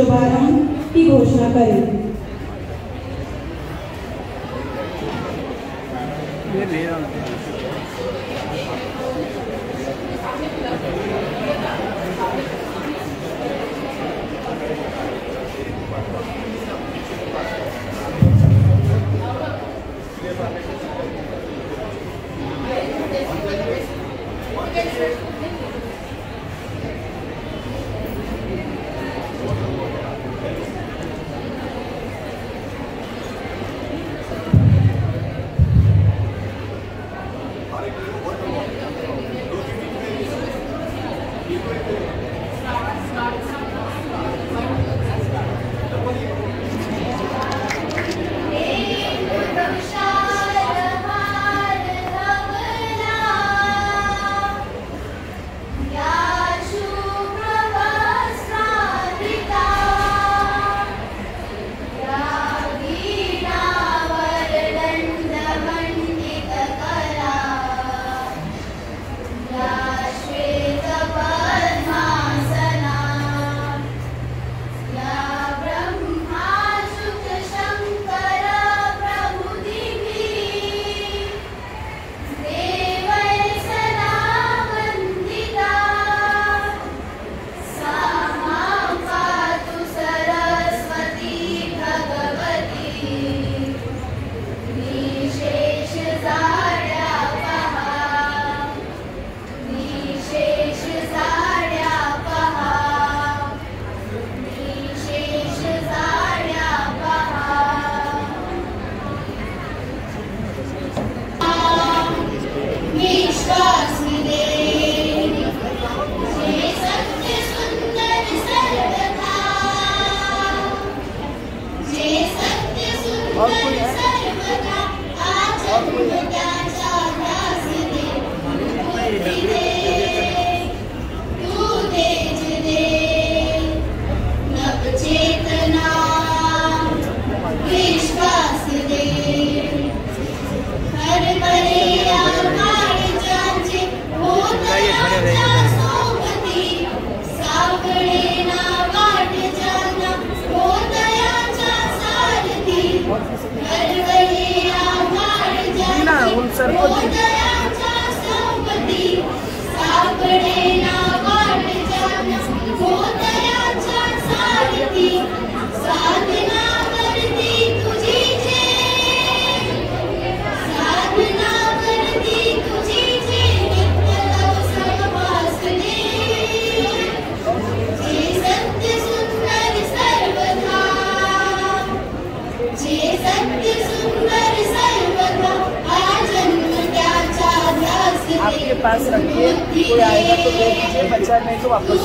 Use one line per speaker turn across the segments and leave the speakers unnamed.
शुभारंभ की घोषणा करें।
आपके पास रखिए, कोई आएगा तो दे दीजिए, बच्चा नहीं तो वापस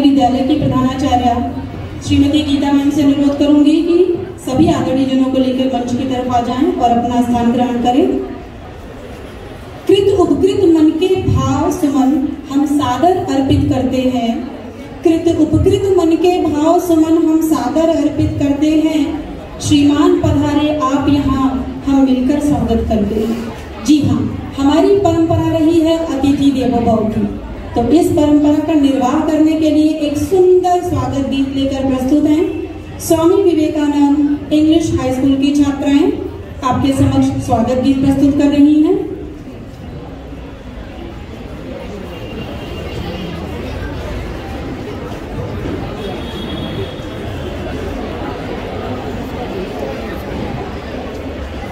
विद्यालय की प्रधानाचार्य श्रीमती गीता मैम से अनुरोध करूंगी कि सभी आदरणीय जनों को लेकर मंच की तरफ आ जाएं और अपना स्थान ग्रहण करें। उपकृत मन के भाव सुमन हम सादर अर्पित करते हैं। कृत उपकृत मन के भाव सुमन हम सादर अर्पित करते हैं। श्रीमान पधारे आप यहाँ, हम मिलकर स्वागत करते हैं। जी हाँ, हमारी परंपरा रही है अतिथि देवो भव की। तो इस परंपरा का निर्वाह करने के लिए एक सुंदर स्वागत गीत लेकर प्रस्तुत हैं Swami Vivekananda English high school की छात्राएं आपके समक्ष स्वागत गीत प्रस्तुत कर रही हैं।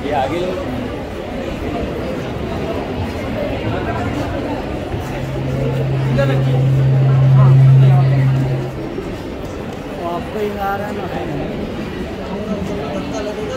ये आगे लो।
आपको ही आ रहा है ना, धक्का लगेगा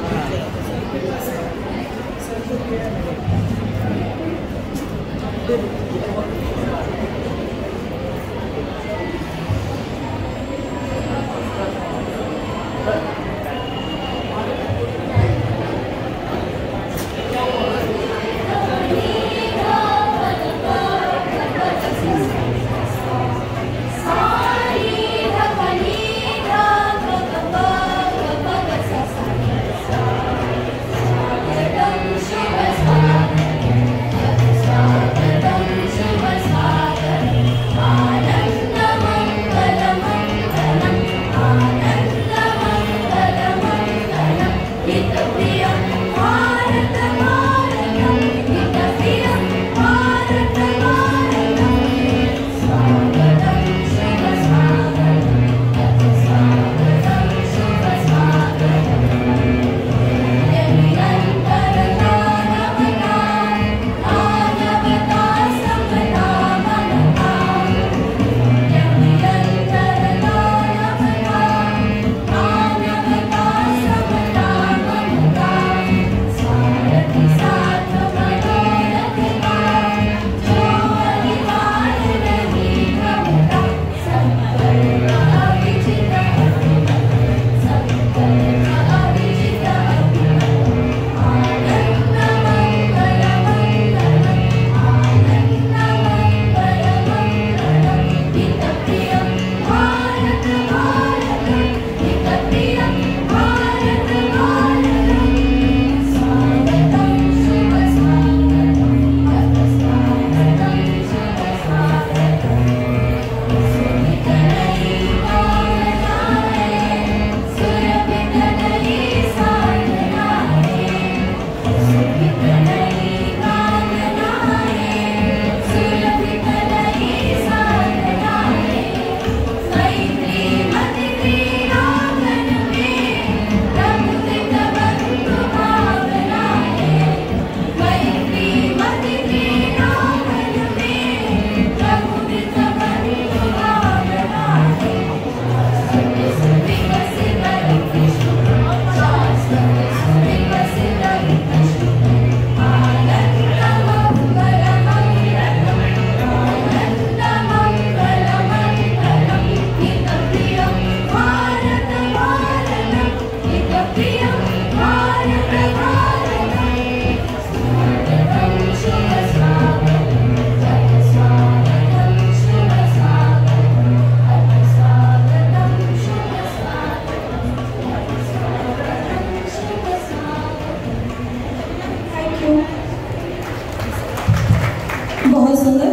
बहुत सुंदर।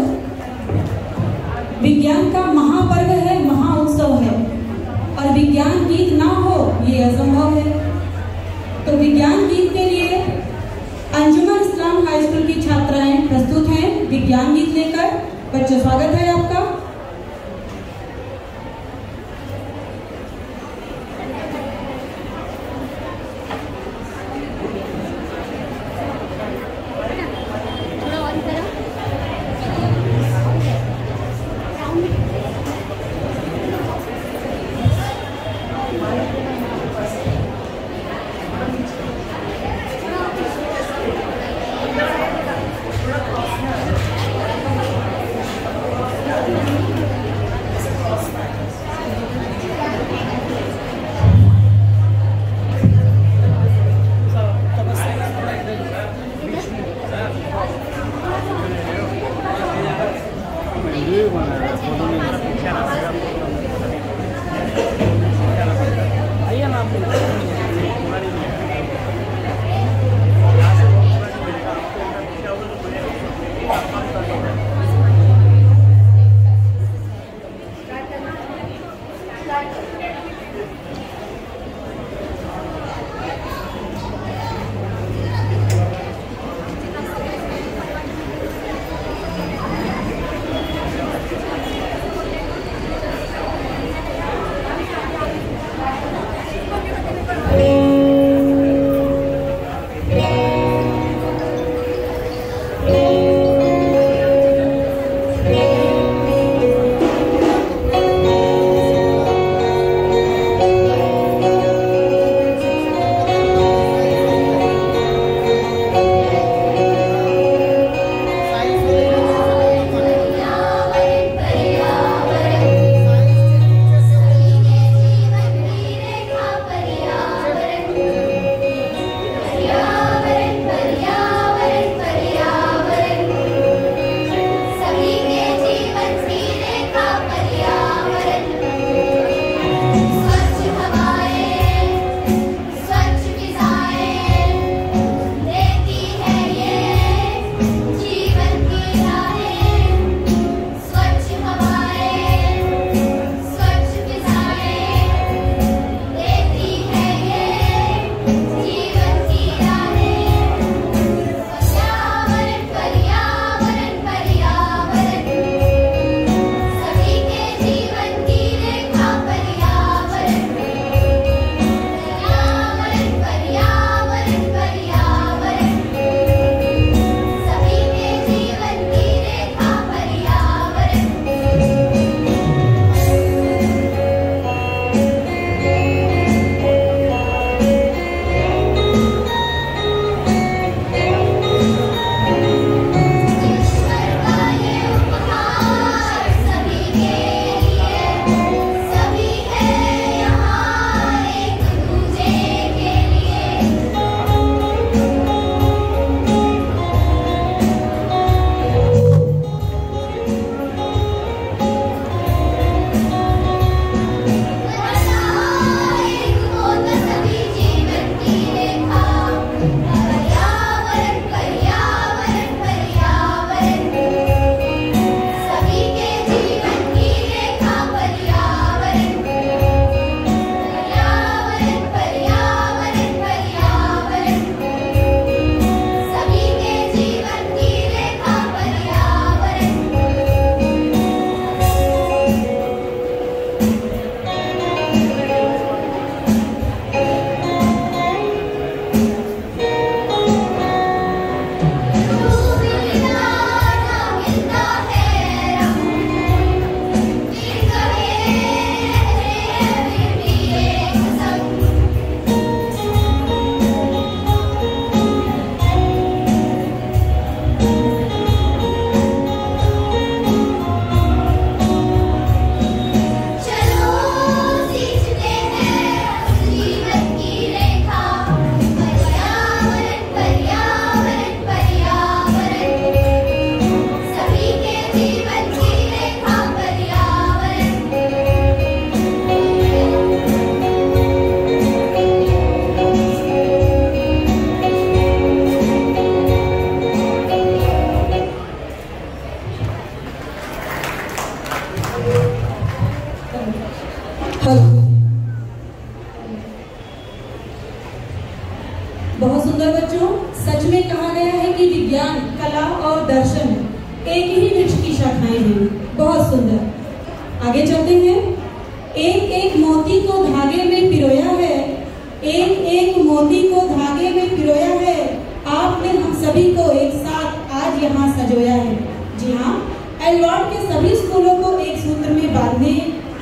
विज्ञान का महापर्व है, महाउत्सव है, और विज्ञान गीत ना हो ये असंभव है। तो विज्ञान गीत के लिए अंजुमन इस्लाम हाई स्कूल की छात्राएं प्रस्तुत हैं विज्ञान गीत लेकर। बच्चों, स्वागत है आपका।
वीडियो भी बना रहा है, फोटो नहीं आइए ना आप
बहुत सुंदर बच्चों, सच में कहा गया है कि विज्ञान, कला और दर्शन एक ही वृक्ष की शाखाएं हैं। बहुत सुंदर। आगे चलते हैं। एक एक मोती को धागे में पिरोया है, एक एक मोती को धागे में पिरोया है, आपने हम सभी को एक साथ आज यहाँ सजोया है। जी हाँ, एलवार्ड के सभी स्कूलों को एक सूत्र में बांधने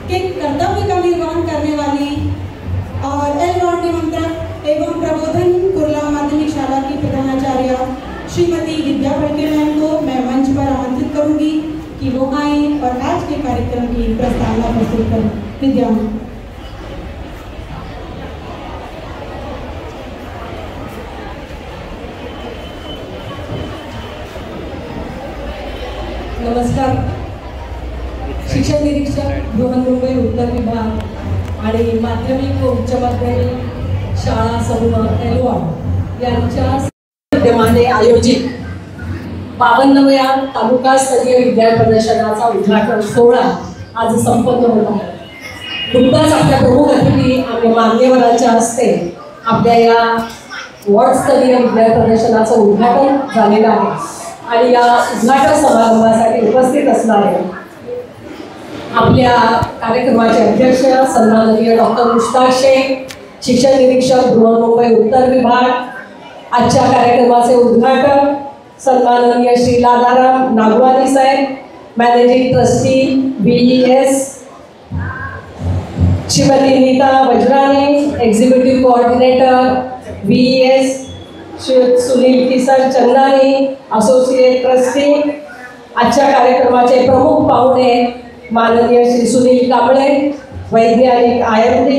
के कर्तव्य का निर्वहन करने वाली और एलवार्ड निमंत्रक एवं प्रबोधन कुर्ला माध्यमिक शाला की प्रधानाचार्य श्रीमती विद्या फड़के मैम को मैं मंच पर आमंत्रित करूंगी कि वो आए और आज के कार्यक्रम की प्रस्तावना प्रस्तुत करें। विद्या
नमस्कार। शिक्षण निरीक्षक बृहन्मुंबई उत्तर विभाग आणि माध्यमिक व उच्च माध्यमिक शाळा समूह एलवाड यांच्या माध्यमाने आयोजित 52व्या तालुकास्तरीय विज्ञान प्रदर्शनाचा उद्घाटन सोहळा आज संपन्न होत आहे. नुकताच आपल्या प्रमुख अतिथी आणि मान्यवरांच्या हस्ते आपल्या या वॉर्डस्तरीय विज्ञान प्रदर्शनाचं उद्घाटन झालेलं आहे आणि या उद्घाटन समारंभासाठी उपस्थित असणारे आपल्या कार्यक्रमाचे अध्यक्ष सन्माननीय डॉक्टर मुश्ताक शेख, शिक्षण निरीक्षक बृहन्मुंबई उत्तर विभाग, आजच्या कार्यक्रमाचे उद्घाटक सन्माननीय Shri Ladaram Nagwani Saheb, managing trustee BES, Shrimati Neeta Vajrani, executive coordinator BES, Shri Sunil Kisan Chandani, associate trustee. आजच्या कार्यक्रमाचे प्रमुख पाहुणे माननीय श्री सुनील कांबळे, वैज्ञानिक IMD,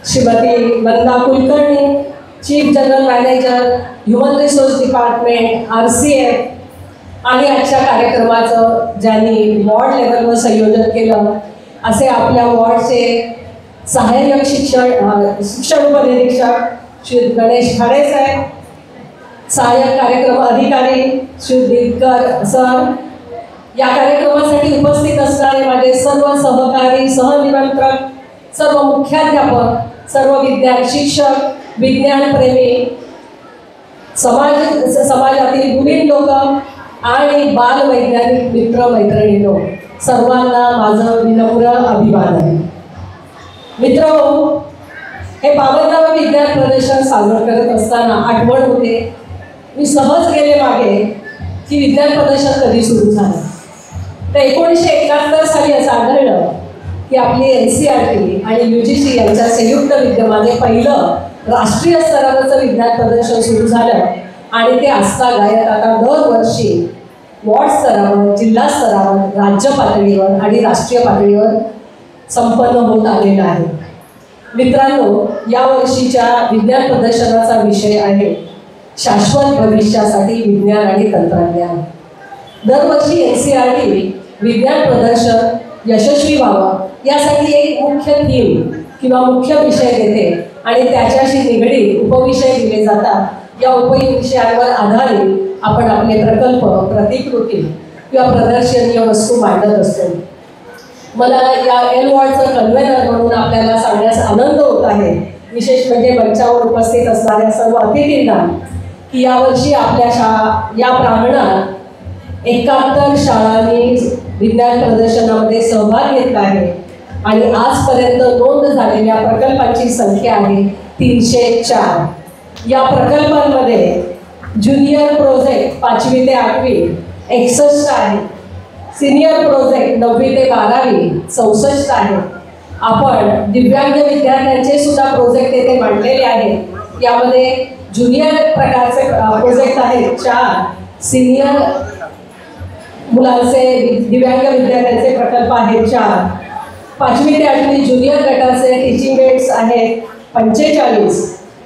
Shrimati Nanda Kulkarni, chief general manager human resource department RCF आणि आजच्या कार्यक्रमाचं ज्यांनी वॉर्ड लेवलवर संयोजन केलं असे आपल्या वॉर्डचे सहाय्यक शिक्षण उपनिरीक्षक श्री गणेश खाडे साहेब, सहाय्यक कार्यक्रम अधिकारी श्री दिनकर सर, या कार्यक्रमासाठी उपस्थित असणारे माझे सर्व सहकारी, सहनिमंत्रक, सर्व मुख्याध्यापक, सर्व विद्यार्थी, शिक्षक, विज्ञानप्रेमी, समाजातील गुणी लोक आणि बालवैज्ञानिक मित्र मैत्रिणींनो, सर्वांना माझं विनम्र अभिवादन. मित्रहो, हे 52वें विज्ञान प्रदर्शन साजरं करत असताना आठवण होते, मी सहज गेले मागे की विज्ञान प्रदर्शन कधी सुरू झालं. तर 1971 साली असं आढळलं की आपली NCERT आणि UGC यांच्या संयुक्त विद्यमाने पहिलं राष्ट्रीय स्तरावरचं विज्ञान प्रदर्शन सुरू झालं आणि ते आजतागायत आता दरवर्षी वॉर्ड स्तरावर, जिल्हा स्तरावर, राज्य पातळीवर आणि राष्ट्रीय पातळीवर संपन्न होत आलेलं आहे. मित्रांनो, या वर्षीच्या विज्ञान प्रदर्शनाचा विषय आहे शाश्वत भविष्यासाठी विज्ञान आणि तंत्रज्ञान. दरवर्षी NCERT विज्ञान प्रदर्शन यशस्वी व्हावं यासाठी एक मुख्य थीम किंवा मुख्य विषय देते आणि त्याच्याशी निगडीत उपविषय दिले जातात. या उपविषयांवर आधारित आपण आपले प्रकल्प, प्रतिकृती किंवा प्रदर्शनीय वस्तू मांडत असतो. मला या एलवॉर्डचं कन्व्हेनर म्हणून आपल्याला सांगण्यास आनंद होत आहे, विशेष म्हणजे मंचावर उपस्थित असणाऱ्या सर्व अतिथींना, की यावर्षी आपल्या या प्रांगणात 71 शाळांनी विज्ञान प्रदर्शनामध्ये सहभाग घेतला आहे आणि आजपर्यंत नोंद झालेल्या प्रकल्पांची संख्या आहे 304. या प्रकल्पांमध्ये ज्युनियर प्रोजेक्ट 5वी ते 8वी 61 आहे, सिनियर प्रोजेक्ट 9वी ते 12वी 64 आहे. आपण दिव्यांग विद्यार्थ्यांचे सुद्धा प्रोजेक्ट येथे मांडलेले आहेत. यामध्ये ज्युनियर प्रकारचे प्रोजेक्ट आहेत 4, सिनियर मुलांचे दिव्यांग विद्यार्थ्यांचे प्रकल्प आहेत 4, 5वी ते 8वी ज्युनियर गटाचे टीचिंग एड्स आहेत 45,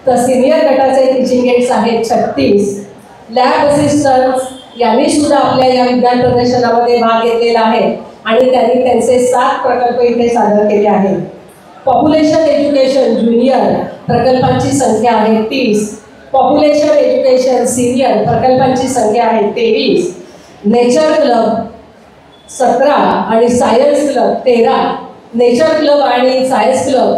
तर सिनियर गटाचे टीचिंग एड्स आहेत 36. लॅब असिस्टंट्स यांनी सुद्धा आपल्या या विज्ञान प्रदर्शनामध्ये भाग घेतलेला आहे आणि त्यांनी त्यांचे 7 प्रकल्प इथे सादर केले आहेत. पॉप्युलेशन एज्युकेशन ज्युनियर प्रकल्पांची संख्या आहे 30, पॉप्युलेशन एज्युकेशन सिनियर प्रकल्पांची संख्या आहे 23, नेचर क्लब 17 आणि सायन्स क्लब 13. नेचर क्लब आणि सायन्स क्लब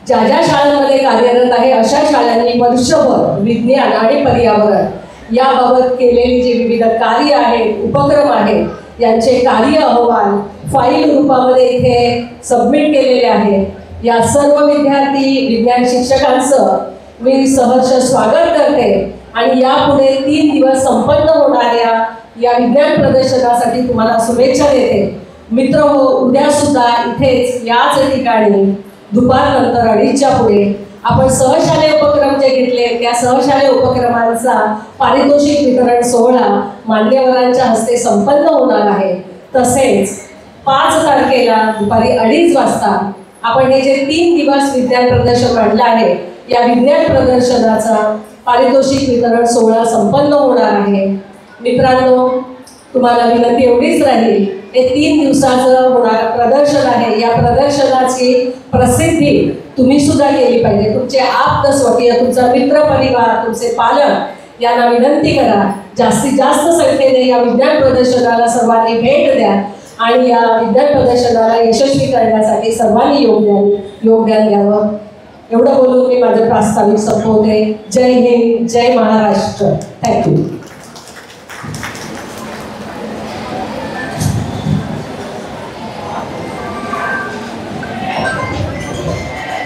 ज्या ज्या शाळांमध्ये कार्यरत आहे अशा शाळांनी वर्षभर विज्ञान आणि पर्यावरण याबाबत केलेली जी विविध कार्य आहेत, उपक्रम आहेत, यांचे कार्य अहवाल फाईल रूपामध्ये इथे सबमिट केलेले आहेत. या सर्व विद्यार्थी, विज्ञान शिक्षकांचं मी सहर्ष स्वागत करते आणि यापुढे 3 दिवस संपन्न होणाऱ्या या विज्ञान प्रदर्शनासाठी तुम्हाला शुभेच्छा देते. मित्रहो, उद्या सुद्धा इथेच याच ठिकाणी दुपारनंतर 2:30च्या पुढे आपण सहशालेय उपक्रम जे घेतले त्या सहशालेय उपक्रमांचा पारितोषिक वितरण सोहळा मान्यवरांच्या हस्ते संपन्न होणार आहे. तसेच 5 तारखेला दुपारी 2:30 वाजता आपण हे जे 3 दिवस विज्ञान प्रदर्शन मांडलं आहे या विज्ञान प्रदर्शनाचा पारितोषिक वितरण सोहळा संपन्न होणार आहे. मित्रांनो, तुम्हाला विनंती एवढीच राहील, हे 3 दिवसाचं होणारं प्रदर्शन आहे, या प्रदर्शनाची प्रसिद्धी तुम्ही सुद्धा केली पाहिजे. तुमचे आप्त स्वकीय, तुमचा मित्रपरिवार, तुमचे पालक यांना विनंती करा, जास्तीत जास्त संख्येने या विज्ञान प्रदर्शनाला सर्वांनी भेट द्या आणि या विज्ञान प्रदर्शनाला यशस्वी करण्यासाठी सर्वांनी योगदान द्यावं. एवढं बोलून मी माझं प्रास्ताविक संपवते. जय हिंद, जय महाराष्ट्र. थँक्यू.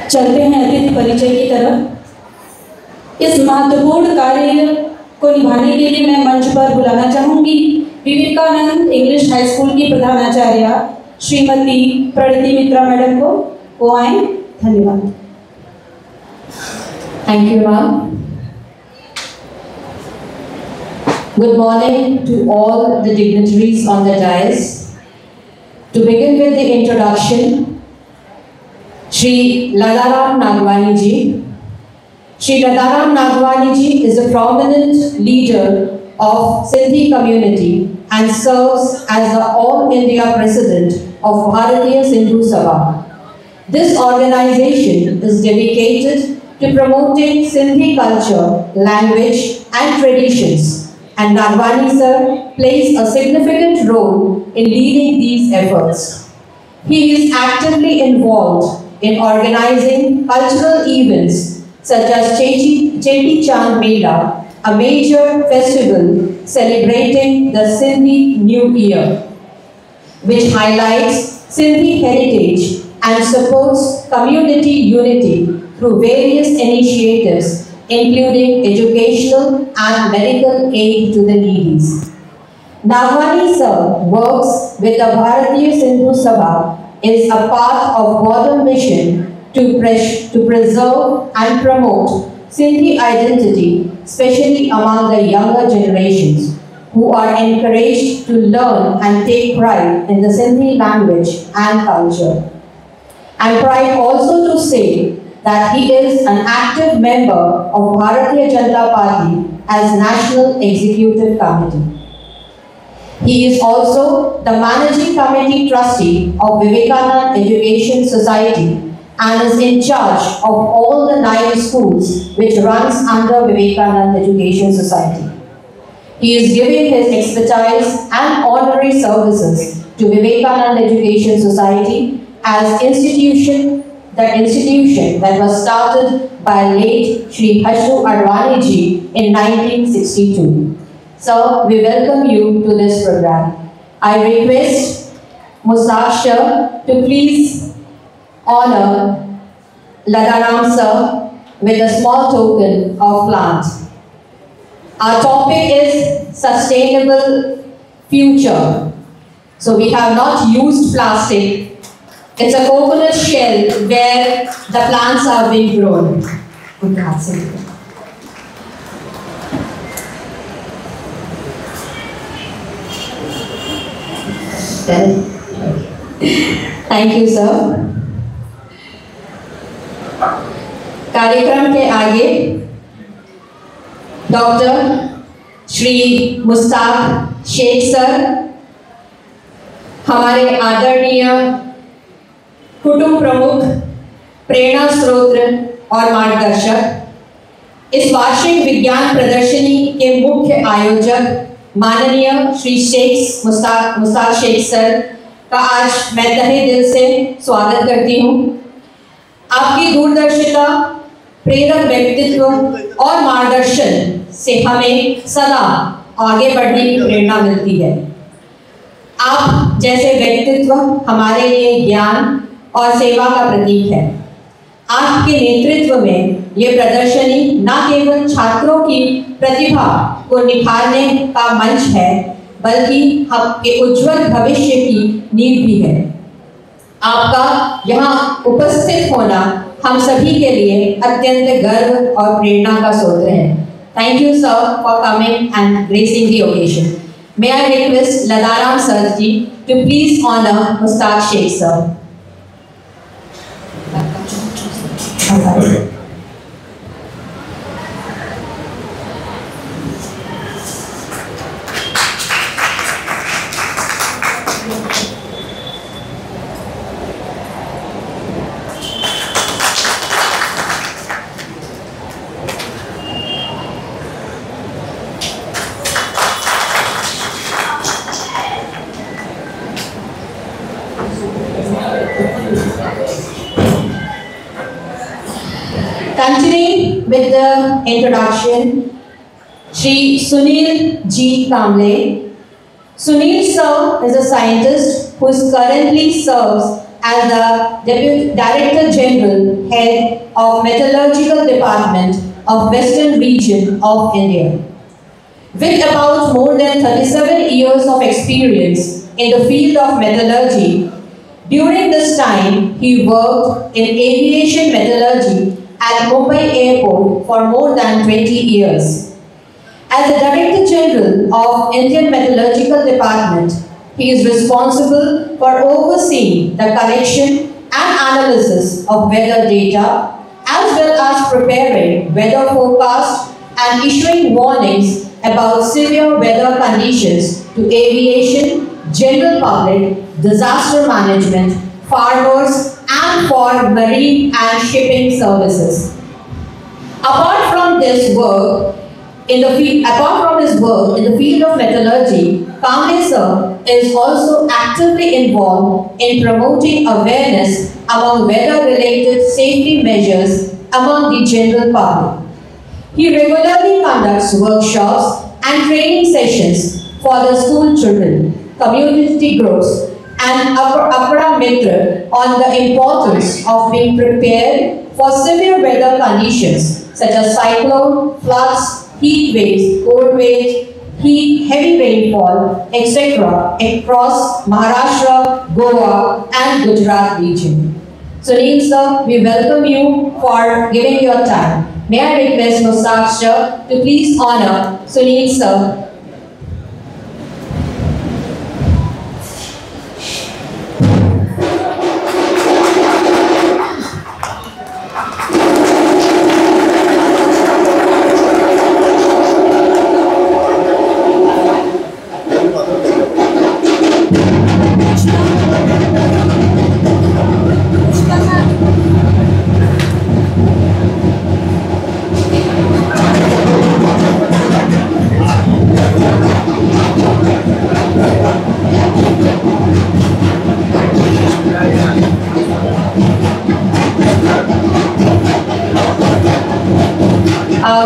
चलते हैं अतिथि परिचय की तरफ। इस महत्वपूर्ण कार्य को निभाने के लिए मैं मंच पर बुलाना चाहूंगी विवेकानंद इंग्लिश हाई स्कूल की प्रधानाचार्य श्रीमती प्रणति मित्रा मैडम को। वो आए। धन्यवाद।
Thank you, ma'am. Good morning to all the dignitaries on the dais. To begin with the introduction, Shri Ladaram Nagwani ji. Shri Ladaram Nagwani ji is a prominent leader of Sindhi community and serves as the All India President of Bharatiya Sindhu Sabha. This organization is dedicated to promoting Sindhi culture, language and traditions, and Nagwani sir plays a significant role in leading these efforts. He is actively involved in organizing cultural events such as Cheti Chand Mela, a major festival celebrating the Sindhi New Year, which highlights Sindhi heritage and supports community unity through various initiatives including educational and medical aid to the needy. Nagwani sir works with the Bharatiya Sindhu Sabha, is a part of broader mission to preserve and promote Sindhi identity, especially among the younger generations, who are encouraged to learn and take pride in the Sindhi language and culture. I'm proud also to say that he is an active member of Bharatiya Janata Party as National Executive Committee. He is also the Managing Committee Trustee of Vivekananda Education Society and is in charge of all the 9 schools which runs under Vivekananda Education Society. He is giving his expertise and honorary services to Vivekananda Education Society as the institution that was started by late Shri Hashru Advani ji in 1962. Sir, we welcome you to this program. I request Mustaq sir to please honor Ladaram sir with a small token of plant. Our topic is sustainable future. So we have not used plastic. It's a coconut shell where the plants are being grown. Thank you, sir. कार्यक्रम के आगे doctor Shri Mushtaq Sheikh sir, हमारे आदरणीय कुटुंब प्रमुख, प्रेरणा स्रोत और मार्गदर्शक, इस वार्षिक विज्ञान प्रदर्शनी के मुख्य आयोजक माननीय श्री मुस्ताक शेख सर का आज मैं तहे दिल से स्वागत करती हूँ। आपकी दूरदर्शिता, प्रेरक व्यक्तित्व और मार्गदर्शन से हमें सदा आगे बढ़ने की प्रेरणा मिलती है। आप जैसे व्यक्तित्व हमारे लिए ज्ञान और सेवा का प्रतीक है। आपके नेतृत्व में ये प्रदर्शनी न केवल छात्रों की प्रतिभा को निखारने का मंच है, बल्कि आपके उज्जवल भविष्य की नींव भी है। आपका यहाँ उपस्थित होना हम सभी के लिए अत्यंत गर्व और प्रेरणा का स्रोत है। Thank you, sir, for coming and gracing the occasion. May I request Ladaram sir ji to please honor Mustaq Sheikh sir. introduction, Shri Sunil G. Kamble. Sunil sir is a scientist who currently serves as the Deputy Director General, Head of Metallurgical Department of Western Region of India. With about more than 37 years of experience in the field of metallurgy, during this time he worked in aviation metallurgy at Mumbai Airport for more than 20 years. As the Director General of Indian Metallurgical Department, he is responsible for overseeing the collection and analysis of weather data, as well as preparing weather forecasts and issuing warnings about severe weather conditions to aviation, general public, disaster management, farmers, and for marine and shipping services. Apart from his work in the field of metallurgy, Kamble sir is also actively involved in promoting awareness among weather-related safety measures among the general public. He regularly conducts workshops and training sessions for the school children, community groups, and Apara Mitra on the importance of being prepared for severe weather conditions such as cyclone, floods, heat waves, cold waves, heavy rainfall, etc. across Maharashtra, Goa, and Gujarat region. Sunil sir, we welcome you for giving your time. May I request Mustaq sir to please honor Sunil sir.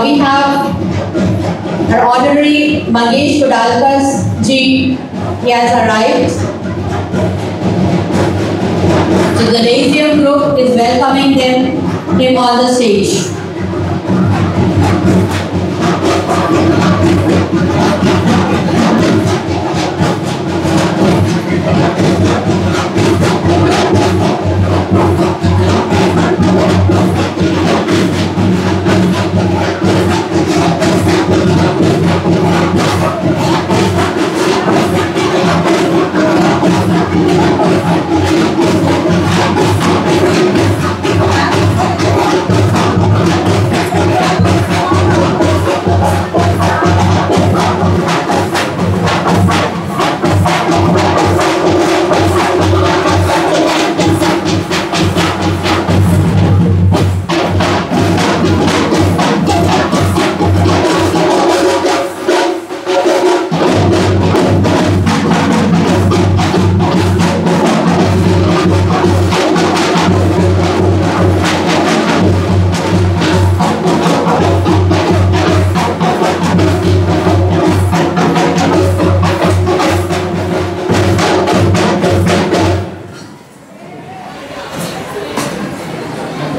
We have our Honorary Mangesh Kudalkar ji. He has arrived. So the Lyceum group is welcoming him on the stage.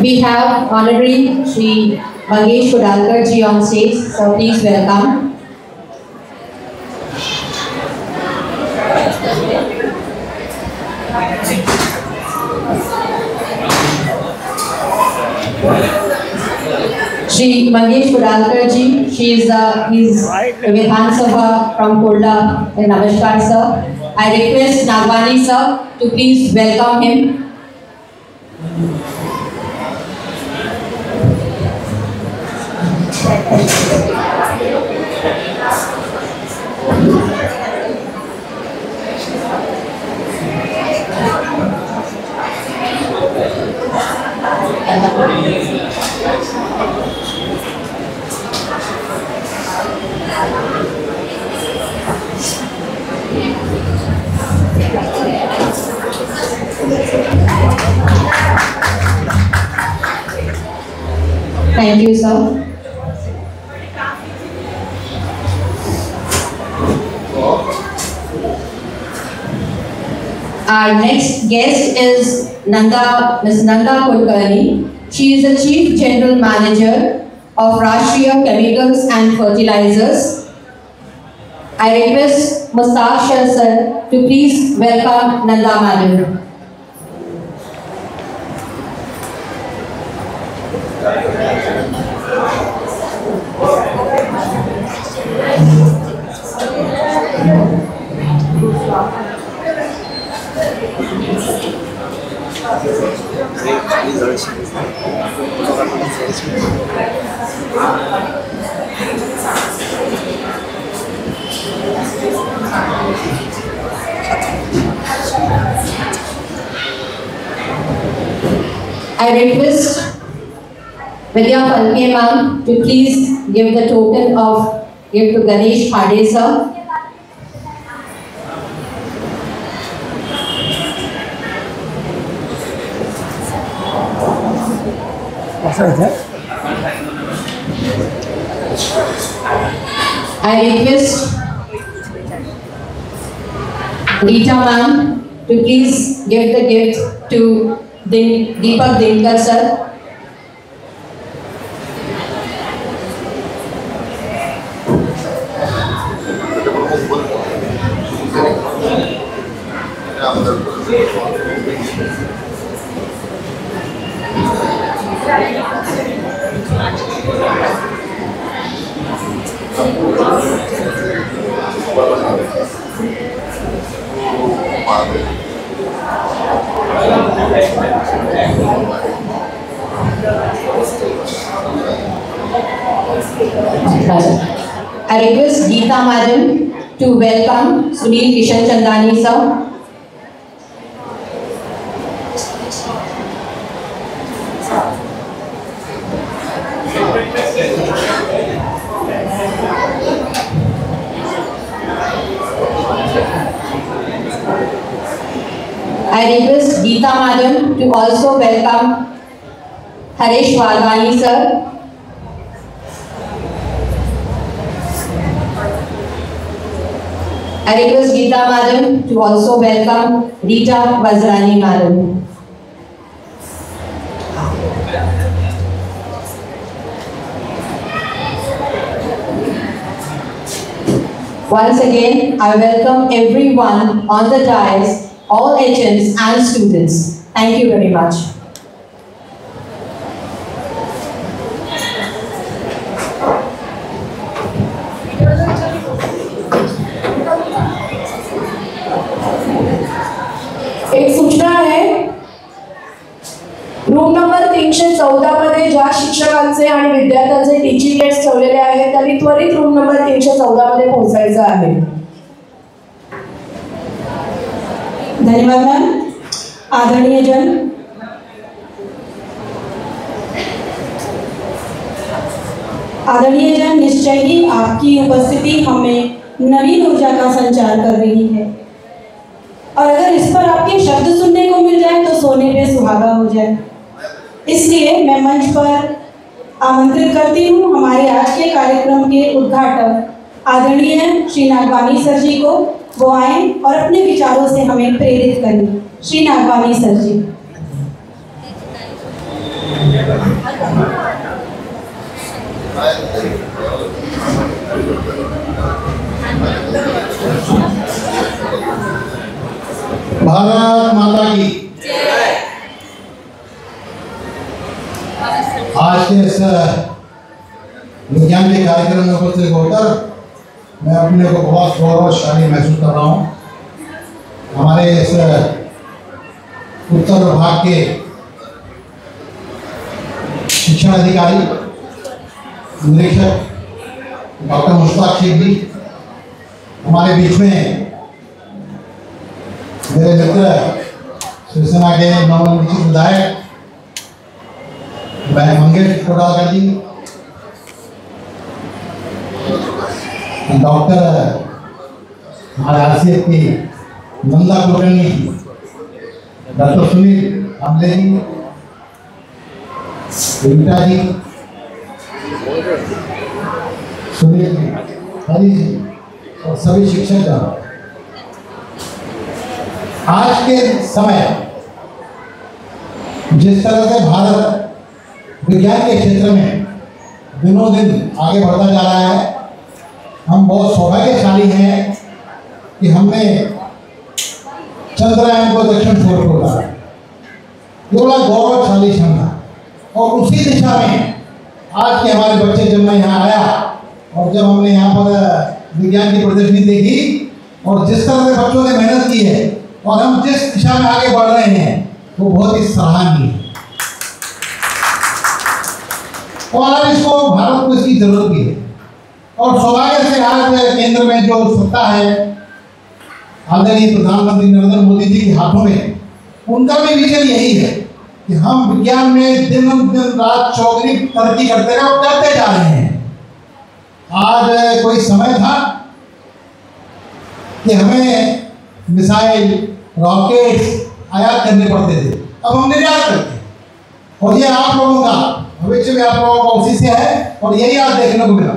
We have Honorary Shri Mangesh Kudalkar ji on stage, so please welcome. Shri Mangesh Kudalkar ji, he's Vidhan Sabha from Kurla. Namaskar sir. I request Nagwani sir to please welcome him. Thank you, sir. Our next guest is Ms. Nanda Kulkarni. She is the Chief General Manager of Rashtriya Chemicals and Fertilizers. I request Mustaq Shah sir to please welcome Nanda Madam. I request Vidya Palke ma'am to please give the token of gift to Ganesh Khade sir. I request Rita ma'am to please give the gift to Deepak Dinkar sir. I request Geeta madam to welcome Sunil Kishan Chandani sir. I request Geeta madam to also welcome Harish Wadhwani sir. I request Geeta madam to also welcome Rita Vazrani madam. Once again, I welcome everyone on the dais, all HMs and students. Thank you very much.
एक सूचना आहे, room number 314 मध्ये ज्या शिक्षकांचे आणि विद्यार्थ्यांचे teaching ads ठेवलेले आहेत त्यांनी त्वरित रूम नंबर 314 मध्ये पोहोचायचं आहे.
धन्यवाद मैम. आदरणीय जन, निश्चय ही आपकी उपस्थिति हमें नवीन ऊर्जा का संचार कर रही है और अगर इस पर आपके शब्द सुनने को मिल जाए तो सोने पे सुहागा हो जाए. इसलिए मैं मंच पर आमंत्रित करती हूँ हमारे आज के कार्यक्रम के उद्घाटक आदरणीय श्री नागवानी सर जी को. वो आए और अपने विचारों से हमें प्रेरित करें. श्री नागवानी सर जी.
भारत माता की आज के इस विज्ञान के कार्यक्रम में उपस्थित होकर मैं अपने को बहुत गौरवशाली महसूस कर रहा हूँ. हमारे इस उत्तर विभाग के शिक्षा अधिकारी निरीक्षक डॉक्टर मुश्ताक शेख जी हमारे बीच में, मेरे मित्र शिवसेना के नवनिर्वाचित विधायक मंगेश कोटालकर जी, डॉक्टर हमारे आरसीएफ की नंदा कुलकर्णी, डॉक्टर सुनील आमले जी, रीटा जी, सुनील जी, हरी जी और सभी शिक्षक आज के समय जिस तरह से भारत विज्ञान के क्षेत्र में दिनों दिन आगे बढ़ता जा रहा है, हम बहुत सौभाग्यशाली हैं कि हमने चंद्रयान को दक्षिण ध्रुव को उतारा। ये बड़ा गौरवशाली क्षण था और उसी दिशा में आज के हमारे बच्चे, जब मैं यहाँ आया और जब हमने यहाँ पर विज्ञान की प्रदर्शनी देखी और जिस तरह से बच्चों ने मेहनत की है और हम जिस दिशा में आगे बढ़ रहे हैं वो बहुत ही सराहनीय है। और आज इसको भारत को इसकी जरूरत भी है और सौभाग्य से आज केंद्र में जो सत्ता है आदरणीय प्रधानमंत्री नरेंद्र मोदी जी के हाथों में, उनका भी विजन यही है कि हम विज्ञान में दिन रात चौगुनी तरक्की करते रहे और करते जा रहे हैं। आज कोई समय था कि हमें मिसाइल, रॉकेट्स आयात करने पड़ते थे, अब हम निर्यात करते हैं और ये आप लोगों का भविष्य में आप लोगों का उसी से है और यही आज देखने को मिला।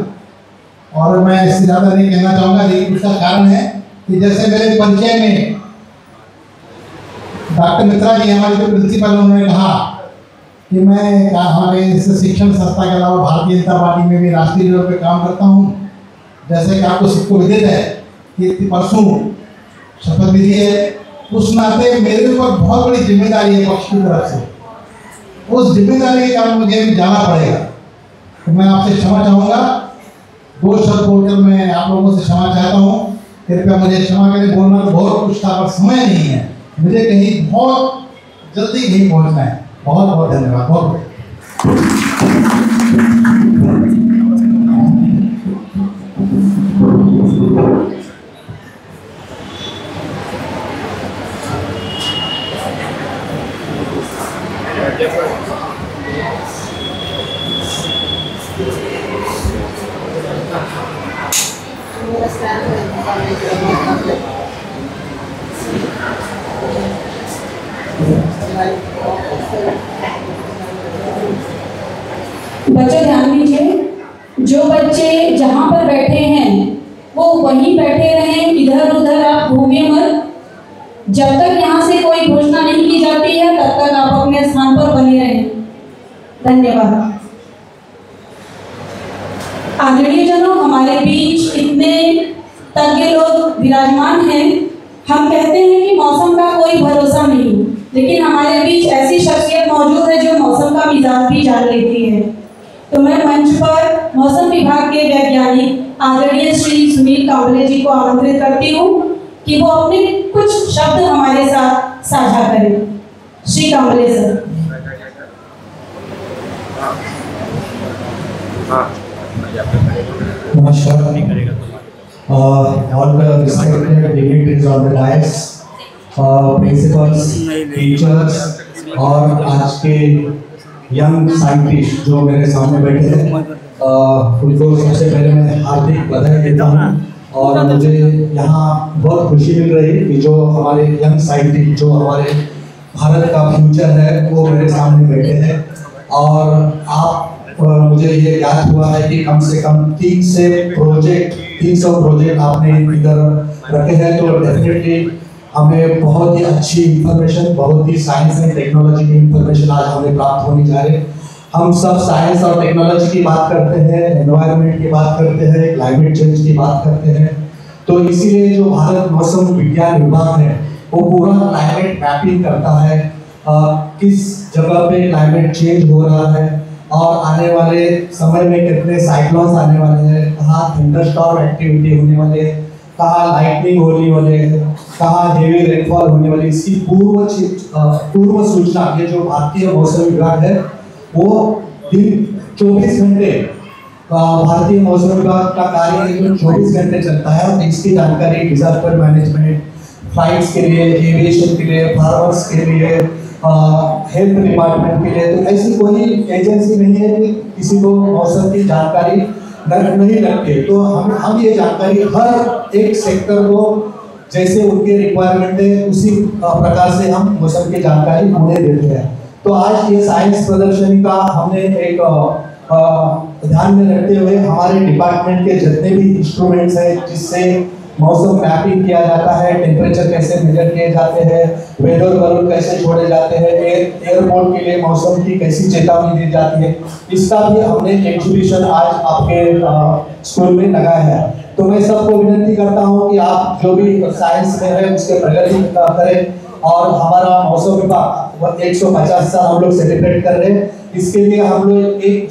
और मैं इससे ज़्यादा नहीं कहना चाहूँगा, लेकिन उसका कारण है कि जैसे मेरे परिचय में डॉक्टर मित्रा जी हमारे जो प्रिंसिपल, उन्होंने कहा कि मैं हमारे इस शिक्षण संस्था के अलावा भारतीय जनता पार्टी में भी राष्ट्रीय लेवल पे काम करता हूँ। जैसे कि आपको सबको विदित है कि परसों शपथ विधि है, उस नाते मेरे ऊपर बहुत बड़ी जिम्मेदारी है पक्ष की तरफ से। उस जिम्मेदारी के कारण मुझे भी जाना पड़ेगा, तो मैं आपसे क्षमा चाहूँगा। दो शब्द बोलकर मैं आप लोगों से क्षमा चाहता हूँ, कृपया मुझे क्षमा करें। बोलना तो बहुत कुछ था पर समय नहीं है, मुझे कहीं बहुत जल्दी कहीं पहुँचना है। बहुत बहुत धन्यवाद। बहुत
बच्चों ध्यान दीजिए, जो बच्चे जहाँ पर बैठे हैं वो वहीं बैठे रहें, इधर उधर आप घूमिए मत। जब तक यहाँ से कोई घोषणा नहीं की जाती है तब तक आप अपने स्थान पर बने रहें। धन्यवाद। आदरणीय जनों, हमारे बीच इतने तज्ञ लोग विराजमान हैं। हम कहते हैं कि मौसम का कोई भरोसा नहीं, लेकिन हमारे बीच ऐसी शख्सियत मौजूद है जो मौसम का मिजाज भी जान लेती है। तो मैं मंच पर मौसम विभाग के वैज्ञानिक आदरणीय श्री सुनील कांबले जी को आमंत्रित करती हूँ कि वो अपने कुछ शब्द हमारे साथ साझा करें। श्री कांबले सर।
नमस्कार। all the respected dignitaries on the dais, principals, teachers और आज के यंग साइंटिस्ट जो मेरे सामने बैठे हैं, उनको सबसे पहले मैं हार्दिक बधाई देता हूँ। और मुझे यहाँ बहुत खुशी मिल रही है कि जो हमारे यंग साइंटिस्ट, जो हमारे भारत का फ्यूचर है, वो मेरे सामने बैठे हैं। और आप मुझे ये याद हुआ है कि कम से कम 300 प्रोजेक्ट आपने इधर रखे हैं, तो डेफिनेटली हमें बहुत ही अच्छी इंफॉर्मेशन, बहुत ही साइंस एंड टेक्नोलॉजी की इंफॉर्मेशन आज हमें प्राप्त होने जा रही है। हम सब साइंस और टेक्नोलॉजी की बात करते हैं, एनवायरनमेंट की बात करते हैं, क्लाइमेट चेंज की बात करते हैं, तो इसीलिए जो भारत मौसम विज्ञान विभाग है वो पूरा क्लाइमेट मैपिंग करता है, किस जगह पे क्लाइमेट चेंज हो रहा है और आने वाले समय में कितने साइक्लोन्स आने वाले हैं, कहाँ थंडरस्टॉर्म एक्टिविटी होने वाले हैं, कहाँ लाइटनिंग होने वाले हैं, कहाँ हेवी रेनफॉल होने वाली, इसकी पूर्व सूचना ये जो भारतीय मौसम विभाग है वो दिन 24 घंटे भारतीय मौसम विभाग का कार्य 24 घंटे चलता है और इसकी जानकारी डिजास्टर मैनेजमेंट, फ्लाइट्स के लिए, एविएशन के लिए, फार्मर्स के लिए, हेल्थ डिपार्टमेंट के लिए, तो ऐसी कोई एजेंसी नहीं है कि किसी को मौसम की जानकारी नहीं रखते। तो हम ये जानकारी हर एक सेक्टर को जैसे उनके रिक्वायरमेंट है उसी प्रकार से हम मौसम की जानकारी उन्हें देते हैं। तो आज ये साइंस प्रदर्शनी का हमने एक ध्यान में रखते हुए हमारे डिपार्टमेंट के जितने भी इंस्ट्रूमेंट्स हैं जिससे मौसम मैपिंग किया जाता है, टेम्परेचर कैसे मेजर किए जाते हैं, वेदर बलून कैसे छोड़े जाते हैं, एयरपोर्ट के लिए मौसम की कैसी चेतावनी दी जाती है, इसका भी हमने एग्जीबिशन आज आपके स्कूल में लगाया है। तो मैं सबको विनती करता हूँ कि आप जो भी साइंस में है उसके प्रगति करें, और हमारा मौसम विभाग 150 साल हम लोग सेलिब्रेट कर रहे हैं। इसके लिए हम लोग एक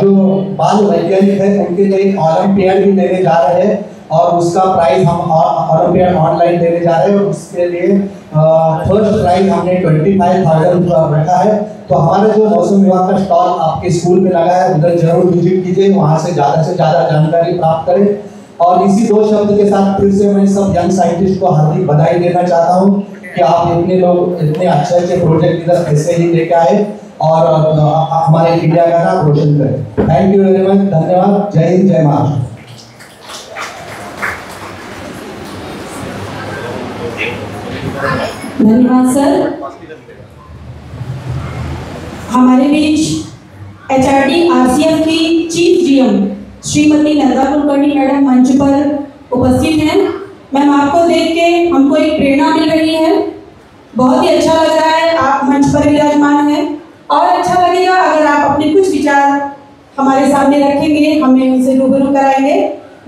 जो बाल वैज्ञानिक है उनके लिए एक ओलंपियाड भी देने जा रहे हैं, और उसका प्राइज हम ओलंपियाड ऑनलाइन देने जा रहे हैं। और उसके लिए फर्स्ट प्राइज हमने 25,000 रखा है। तो हमारे जो मौसम विभाग का स्टॉल आपके स्कूल में लगा है, उधर जरूर विजिट कीजिए, वहाँ से ज़्यादा जानकारी प्राप्त करें। और इसी 2 शब्द के साथ फिर से मैं सब यंग साइंटिस्ट को हार्दिक बधाई देना चाहता हूँ कि आप इतने अच्छे प्रोजेक्ट इधर ऐसे ही लेके आए और हमारे इंडिया का नाम रोशन करें। थैंक यू वेरी मच, धन्यवाद। जय हिंद, जय महाराष्ट्र।
धन्यवाद सर। हमारे बीच HRD RCF की chief GM Shrimati Nanda Kulkarni madam मंच पर उपस्थित हैं। मैम, आपको देख के हमको एक प्रेरणा मिल रही है, बहुत ही अच्छा लग रहा है आप मंच पर विराजमान हैं, और अच्छा लगेगा अगर आप अपने कुछ विचार हमारे सामने रखेंगे, हमें उनसे रूबरू कराएंगे।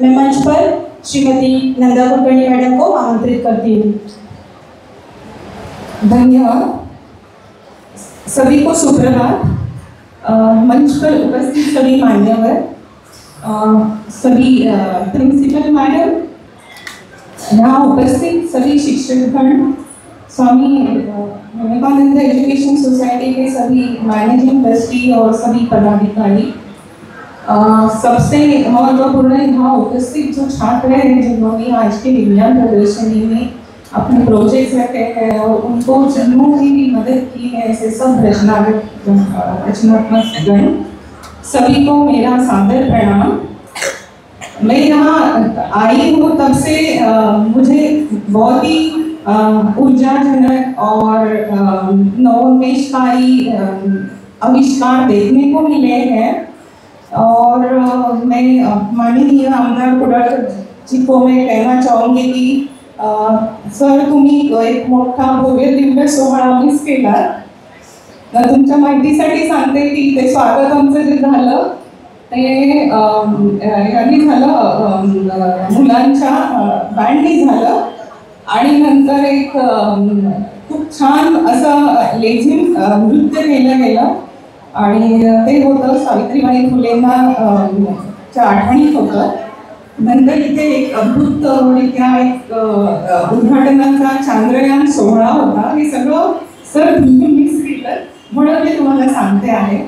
मैं मंच पर श्रीमती नंदा कुलकर्णी मैडम को आमंत्रित करती हूँ।
धन्यवाद। सभी को सुप्रभात। मंच पर उपस्थित सभी मान्यवर, सभी प्रिंसिपल मैडम, यहाँ उपस्थित सभी शिक्षकगण, स्वामी विवेकानंद एजुकेशन सोसाइटी के सभी मैनेजिंग ट्रस्टी और सभी पदाधिकारी, सबसे महत्वपूर्ण यहाँ उपस्थित जो छात्र हैं जिन्होंने आज के विज्ञान प्रदर्शनी में अपने प्रोजेक्ट्स रखे हैं और उनको जिन्होंने भी मदद की है, ऐसे सब रचनात्मक गण, सभी को मेरा सादर प्रणाम। मैं यहाँ आई हूँ तब से मुझे बहुत ही ऊर्जाजनक और नवोन्मेषकारी आविष्कार देखने को मिले हैं, और मैं माननीय आमदार कुडाळकर जी को मैं कहना चाहूँगी कि सर, तुम्ही एक मोठा भव्य दिव्य सोहळा मिस केला। तुमच्या माहितीसाठी सांगते की ते स्वागत आमचं जे झालं ते यांनी झालं, मुलांच्या बँडनी झालं, आणि नंतर एक खूप छान असं लेझिम नृत्य केलं गेलं, आणि ते होतं सावित्रीबाई फुलेंना च्या आठवणीत होतं। नंतर इथे एक अद्भुतरित्या एक उद्घाटनाचा चांद्रयान सोहळा होता। हे सगळं सर मिस केलं म्हणून मी तुम्हाला सांगते आहे।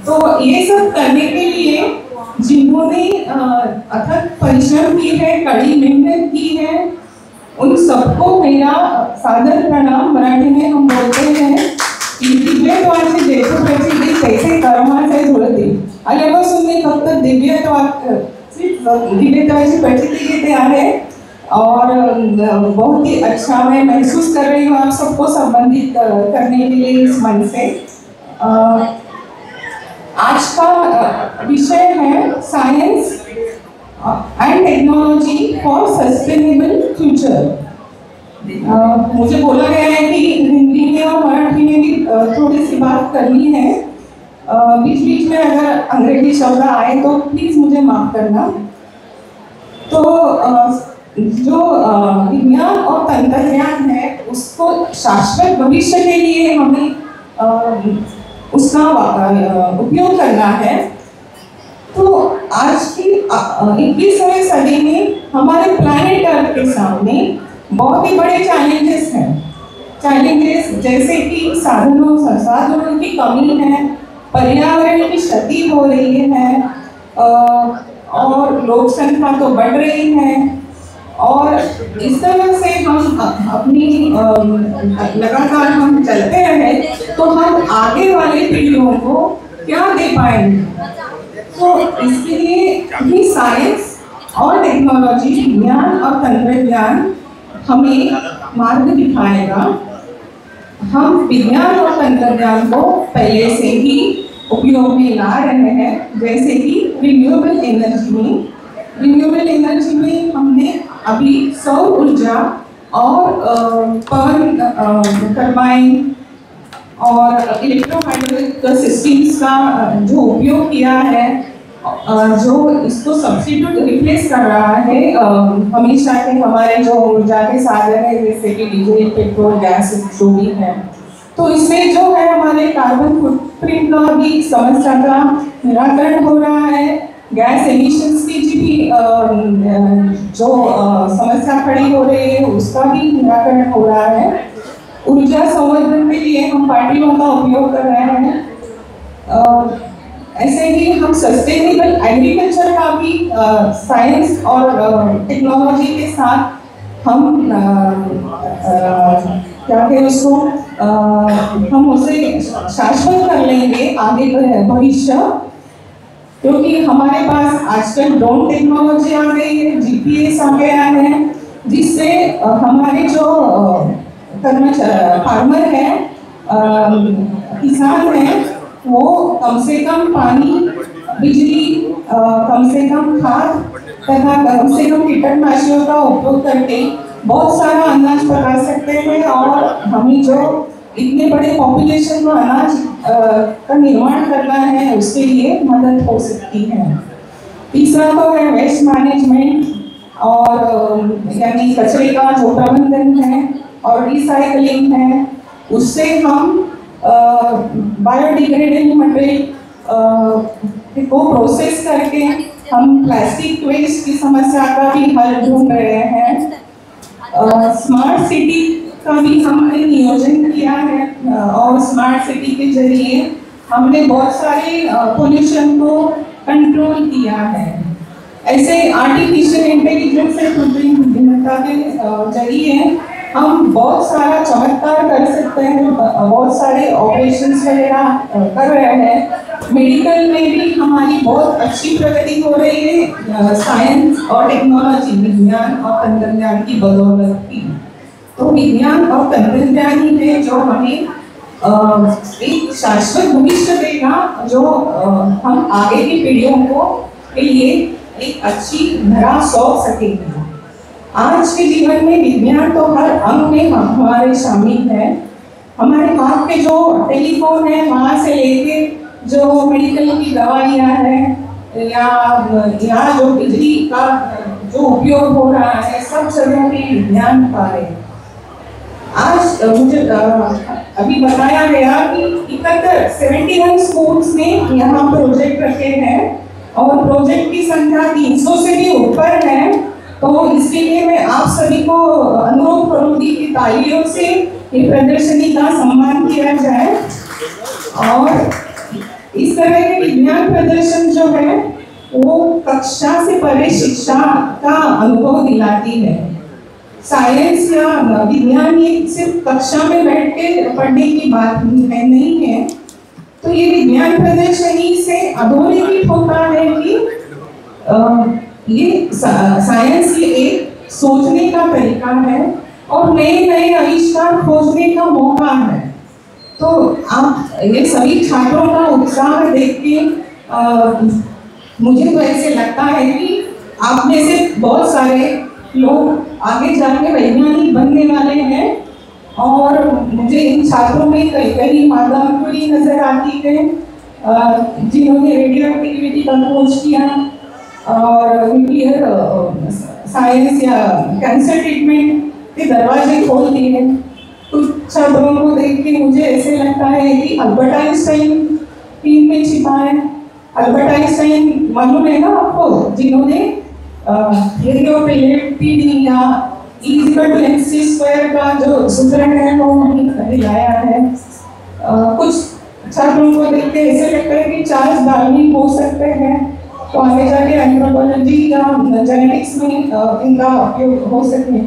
तो ये सब करने के लिए जिन्होंने अथक परिश्रम की है, कड़ी मेहनत की है, उन सबको मेरा सादर प्रणाम। मराठी में हम बोलते हैं की दिव्यत्वाची देशभक्ती कैसे कर्माचे जुळते, आल्यापासून मी फक्त दिव्यत्वाची प्रचिती घेते आहे, और बहुत ही अच्छा मैं महसूस कर रही हूँ आप सबको संबंधित करने के लिए इस मंच से। आज का विषय है science and technology for sustainable future. मुझे बोला गया है कि हिंदी में और मराठी में भी थोड़ी सी बात करनी है, बीच बीच में अगर अंग्रेजी शब्द आए तो प्लीज़ मुझे माफ़ करना। तो जो विज्ञान और तंत्रज्ञान है उसको शाश्वत भविष्य के लिए हमें उसका उपयोग करना है। तो आज की 21वीं सदी में हमारे प्लैनेट अर्थ के सामने बहुत ही बड़े चैलेंजेस हैं। चैलेंजेस जैसे कि साधनों संसाधनों की कमी है, पर्यावरण की क्षति हो रही है, और लोक संख्या तो बढ़ रही है, और इस तरह से हम अपनी लगातार हम चलते रहे तो हम आगे वाले पीढ़ियों को क्या दे पाएंगे। तो इसके लिए भी साइंस और टेक्नोलॉजी, विज्ञान और तंत्रज्ञान हमें मार्ग दिखाएगा। हम विज्ञान और तंत्रज्ञान को पहले से ही उपयोग में ला रहे हैं, जैसे कि रिन्यूएबल एनर्जी में रिन्यूएबल एनर्जी में हमने अभी सौर ऊर्जा और पवन टरबाइन और इलेक्ट्रोहाइड्रोलिक सिस्टम्स का जो उपयोग किया है, जो इसको सब्स्टिट्यूट रिप्लेस कर रहा है हमेशा के हमारे जो ऊर्जा के साधन है जैसे कि डीजल, पेट्रोल, गैस जो भी है। तो इसमें जो है हमारे कार्बन फुटप्रिंट का भी समस्या का निराकरण हो रहा है। गैस एमिशंस की भी जो समस्या खड़ी हो रही है उसका भी निराकरण हो रहा है। ऊर्जा संवर्धन के लिए हम पार्टियों का उपयोग कर रहे हैं। ऐसे ही हम सस्टेनेबल एग्रीकल्चर का भी साइंस और टेक्नोलॉजी के साथ हम क्या कहें उसको हम उसे शाश्वत कर लेंगे आगे भविष्य, क्योंकि हमारे पास आजकल ड्रोन टेक्नोलॉजी आ गई है, जीपीएस आ गया है, जिससे हमारे जो फार्मर है, किसान है, वो कम से कम पानी, बिजली, कम से कम खाद तथा कम से कम कीटनाशकों का उपयोग करके बहुत सारा अनाज पका सकते हैं और हमें जो इतने बड़े पॉपुलेशन को अनाज का निर्माण करना है उसके लिए मदद हो सकती है। तीसरा तो है वेस्ट मैनेजमेंट और यानी कचरे का जो प्रबंधन है और रिसाइकलिंग है, उससे हम बायोडिग्रेडेबल मटेरियल को प्रोसेस करके हम प्लास्टिक वेस्ट की समस्या का भी हल ढूंढ रहे हैं। स्मार्ट सिटी का भी हमने नियोजन किया है और स्मार्ट सिटी के जरिए हमने बहुत सारे पोल्यूशन को कंट्रोल किया है। ऐसे आर्टिफिशियल इंटेलिजेंस से कृत्रिम बुद्धिमत्ता के जरिए हम बहुत सारा चमत्कार कर सकते हैं, बहुत सारे ऑपरेशंस वगैरह कर रहे हैं। मेडिकल में भी हमारी बहुत अच्छी प्रगति हो रही है साइंस और टेक्नोलॉजी, विज्ञान और तंत्रज्ञान की बदौलत की। तो विज्ञान और तंत्रज्ञान ही है जो हमें एक शाश्वत भविष्य देगा, जो हम आगे की पीढ़ियों को के लिए एक अच्छी धरा सौंप सकेंगे। आज के जीवन में विज्ञान तो हर अंग में हमारे शामिल है। हमारे हाथ के जो टेलीफोन है वहाँ से लेके जो मेडिकल की दवाइयाँ हैं या जो बिजली का जो उपयोग हो रहा है, सब जगह में विज्ञान कार्य है। आज मुझे अभी बताया गया कि 71 स्कूल्स ने यहाँ प्रोजेक्ट रखे हैं और प्रोजेक्ट की संख्या 300 से भी ऊपर है। तो इसके लिए मैं आप सभी को अनुरोध करूंगी कि तालियों से ये प्रदर्शनी का सम्मान किया जाए और इस तरह के विज्ञान प्रदर्शन जो है वो कक्षा से परे शिक्षा का अनुभव दिलाती है। साइंस या विज्ञान ये सिर्फ कक्षा में बैठ के पढ़ने की बात नहीं है। तो ये विज्ञान प्रदर्शनी से अधोरेखित होता है कि ये साइंस ये एक सोचने का तरीका है और नए नए आविष्कार खोजने का मौका है। तो आप ये सभी छात्रों का उत्साह देख के मुझे तो ऐसे लगता है कि आप में से बहुत सारे लोग आगे जाके वैज्ञानिक बनने वाले हैं और मुझे इन छात्रों में कई मादा अंकुरी नजर आती है जिन्होंने रेडियो एक्टिविटी का खोज किया और न्यूक्लियर साइंस या कैंसर ट्रीटमेंट के दरवाजे खोल दिए। कुछ छात्रों को देख के मुझे ऐसे लगता है कि अल्बर्ट आइंस्टाइन टीम में छिपा है। अल्बर्ट आइंस्टाइन मालूम है ना आपको, जिन्होंने रिलेटिविटी या E=mc² का जो सूत्र है वो उन्होंने दिलाया है। कुछ छात्रों को देख के ऐसे लगता है कि चार्ल्स डार्विन हो सकते हैं, तो आगे जाके एंथ्रोपोलॉजी या जेनेटिक्स में इनका उपयोग हो सके।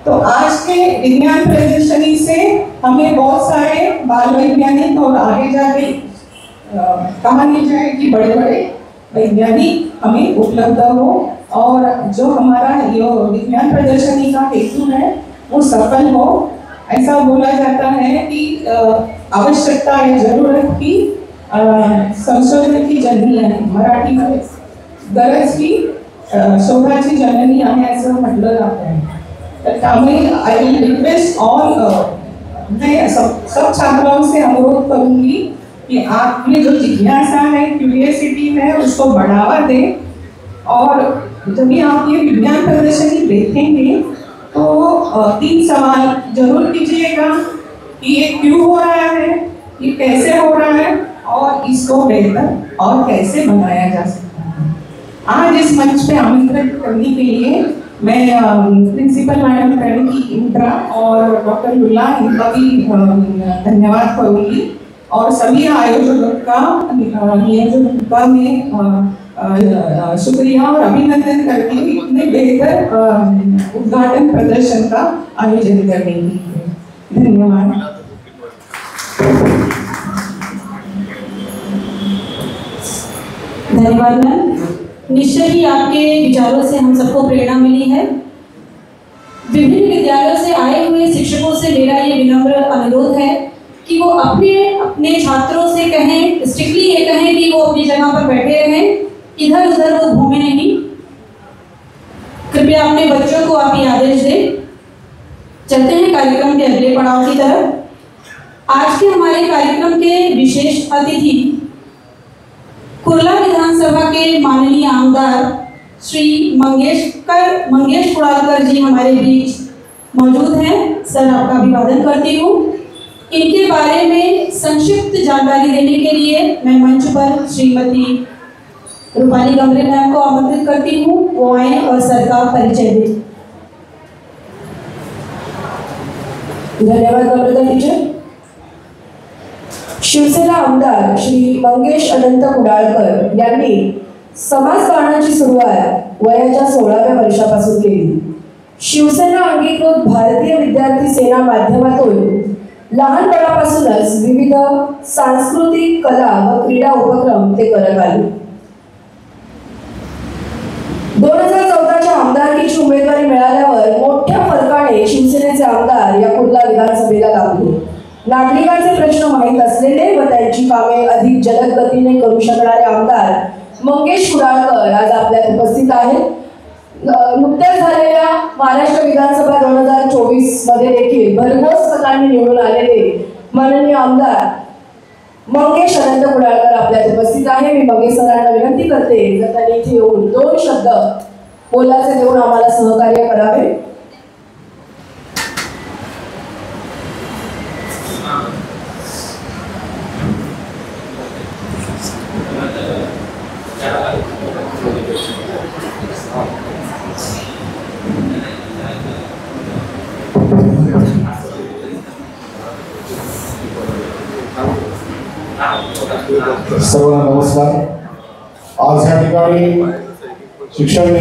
तो आज के विज्ञान प्रदर्शनी से हमें बहुत सारे बाल वैज्ञानिक और आगे जाके कहा नहीं जाए कि बड़े बड़े वैज्ञानिक हमें उपलब्ध हो और जो हमारा ये विज्ञान प्रदर्शनी का हेतु है वो सफल हो। ऐसा बोला जाता है कि आवश्यकता है जरूरत की संशोधन की जननी है, मराठी में गरज की शोधाची जननी आहे असं म्हटलं जात आहे. तर त्यामुळे आय विल रिक्वेस्ट ऑल, मैं सब छात्राओं से अनुरोध करूंगी कि आपकी जो जिज्ञासा है, क्यूरियसिटी है, उसको बढ़ावा दें और जब भी आप ये विज्ञान प्रदर्शनी देखेंगे तो 3 सवाल जरूर कीजिएगा कि ये क्यों हो रहा है, ये कैसे हो रहा है और इसको बेहतर और कैसे बनाया जा सकता है. आज इस मंच पे आमंत्रित करने के लिए मैं प्रिंसिपल मैडम प्रणति इंद्रा और डॉक्टर लुला इनका भी धन्यवाद करूंगी और सभी आयोजकों का मैं शुक्रिया और अभिनंदन करती हूँ इतने बेहतर उद्घाटन प्रदर्शन का आयोजन करने के लिए. धन्यवाद.
धन्यवाद मैम. निश्चय ही आपके विचारों से हम सबको प्रेरणा मिली है. विभिन्न विद्यालयों से आए हुए शिक्षकों से मेरा ये विनम्र अनुरोध है कि वो अपने अपने छात्रों से कहें, स्ट्रिक्टली ये कहें कि वो अपनी जगह पर बैठे रहें, इधर उधर वो घूमे नहीं. कृपया अपने बच्चों को आप ये आदेश दें. चलते हैं कार्यक्रम के अगले पड़ाव की तरफ. आज के हमारे कार्यक्रम के विशेष अतिथि कुर्ला विधानसभा के माननीय आमदार श्री मंगेश कुड़ालकर जी हमारे बीच मौजूद हैं. सर, आपका अभिवादन करती हूँ. इनके बारे में संक्षिप्त जानकारी देने के लिए मैं मंच पर श्रीमती रूपाली गमरे मैम को आमंत्रित करती हूँ. वो आए और सर का परिचय दें.
धन्यवाद नम्रता टीचर. शिवसेना आमदार श्री मंगेश अनंत कुडाळकर यांनी समाजकारणाची सुरुवात वयाच्या 16व्या वर्षापासून केली. शिवसेना अंगीकृत भारतीय विद्यार्थी सेना माध्यमातून लहानपणापासूनच विविध सांस्कृतिक, कला व क्रीडा उपक्रम ते करत आले. 2014च्या आमदारकीची उमेदवारी मिळाल्यावर मोठ्या फरकाने शिवसेनेचे आमदार या कुर्ला विधानसभेला लागले. नागरिकांचे प्रश्न माहीत असलेले व त्यांची कामे अधिक जलद गतीने करू शकणारे आमदार मंगेश कुडाळकर आज आपल्यात उपस्थित आहेत. नुकत्याच झालेल्या महाराष्ट्र विधानसभा 2024 मध्ये देखील भरघोस मतांनी निवडून आलेले माननीय आमदार मंगेश अनंत कुडाळकर आपल्यात उपस्थित आहे. मी मंगेश सरांना विनंती करते जर त्यांनी इथे येऊन 2 शब्द बोलाचे देऊन आम्हाला सहकार्य करावे.
सर्वांना नमस्कार. आज या ठिकाणी शिक्षण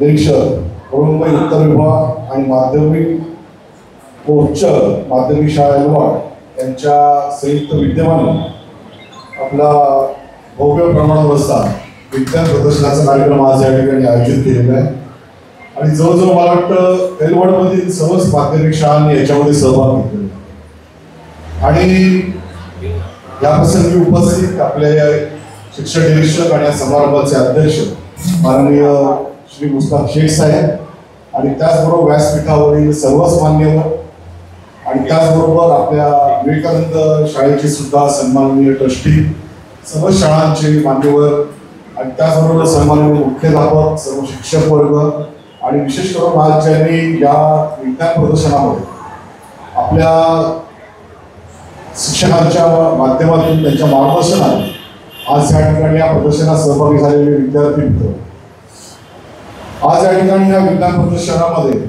निरीक्षक मुंबई उत्तर विभाग आणि माध्यमिक व उच्च माध्यमिक शाळा यलवाड यांच्या संयुक्त विद्यमाने आपला भव्य प्रमाणवस्ता विज्ञान प्रदर्शनाचा कार्यक्रम आज या ठिकाणी आयोजित केलेला आहे. आणि जवळजवळ मला वाटतं यलवाडमधील सर्वच माध्यमिक शाळांनी याच्यामध्ये सहभाग घेतलेला. आणि या प्रसंगी उपस्थित आपल्या शिक्षण निरीक्षक आणि या समारंभाचे अध्यक्ष माननीय श्री मुस्ताक शेख साहेब आणि त्याचबरोबर व्यासपीठावरील सर्वच मान्यवर आणि त्याचबरोबर आपल्या विवेकानंद शाळेचे सुद्धा सन्माननीय ट्रस्टी, सर्व शाळांचे मान्यवर आणि त्याचबरोबर सन्माननीय मुख्याध्यापक, सर्व शिक्षक वर्ग आणि विशेष करून आज ज्यांनी या विज्ञान प्रदर्शनामध्ये आपल्या शिक्षकांच्या माध्यमातून त्यांच्या मार्गदर्शनाने आज या ठिकाणी या प्रदर्शनात सहभागी झालेले विद्यार्थी मित्र, आज या ठिकाणी या विज्ञान प्रदर्शनामध्ये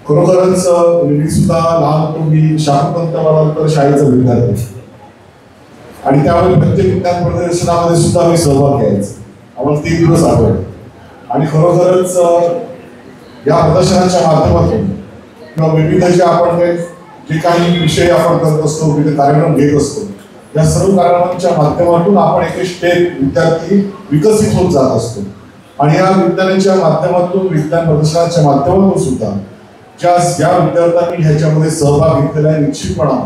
खरोखरच मी सुद्धा लहानपणी शाखपंत शाळेचा विद्यार्थी आणि त्यामुळे प्रत्येक विज्ञान प्रदर्शनामध्ये सुद्धा मी सहभाग घ्यायचा. आम्हाला 3 दिवस आठवले आणि खरोखरच या प्रदर्शनाच्या माध्यमातून किंवा विविध जे आपण जे काही विषय आपण करत असतो, विविध कार्यक्रम घेत असतो, या सर्व कार्यक्रमांच्या माध्यमातून आपण एक स्टेप विद्यार्थी विकसित होत जात असतो. आणि या विज्ञानाच्या माध्यमातून, विज्ञान प्रदर्शनाच्या माध्यमातून सुद्धा ज्या विद्यार्थ्यांनी ह्याच्यामध्ये सहभाग घेतलेला आहे, निश्चितपणे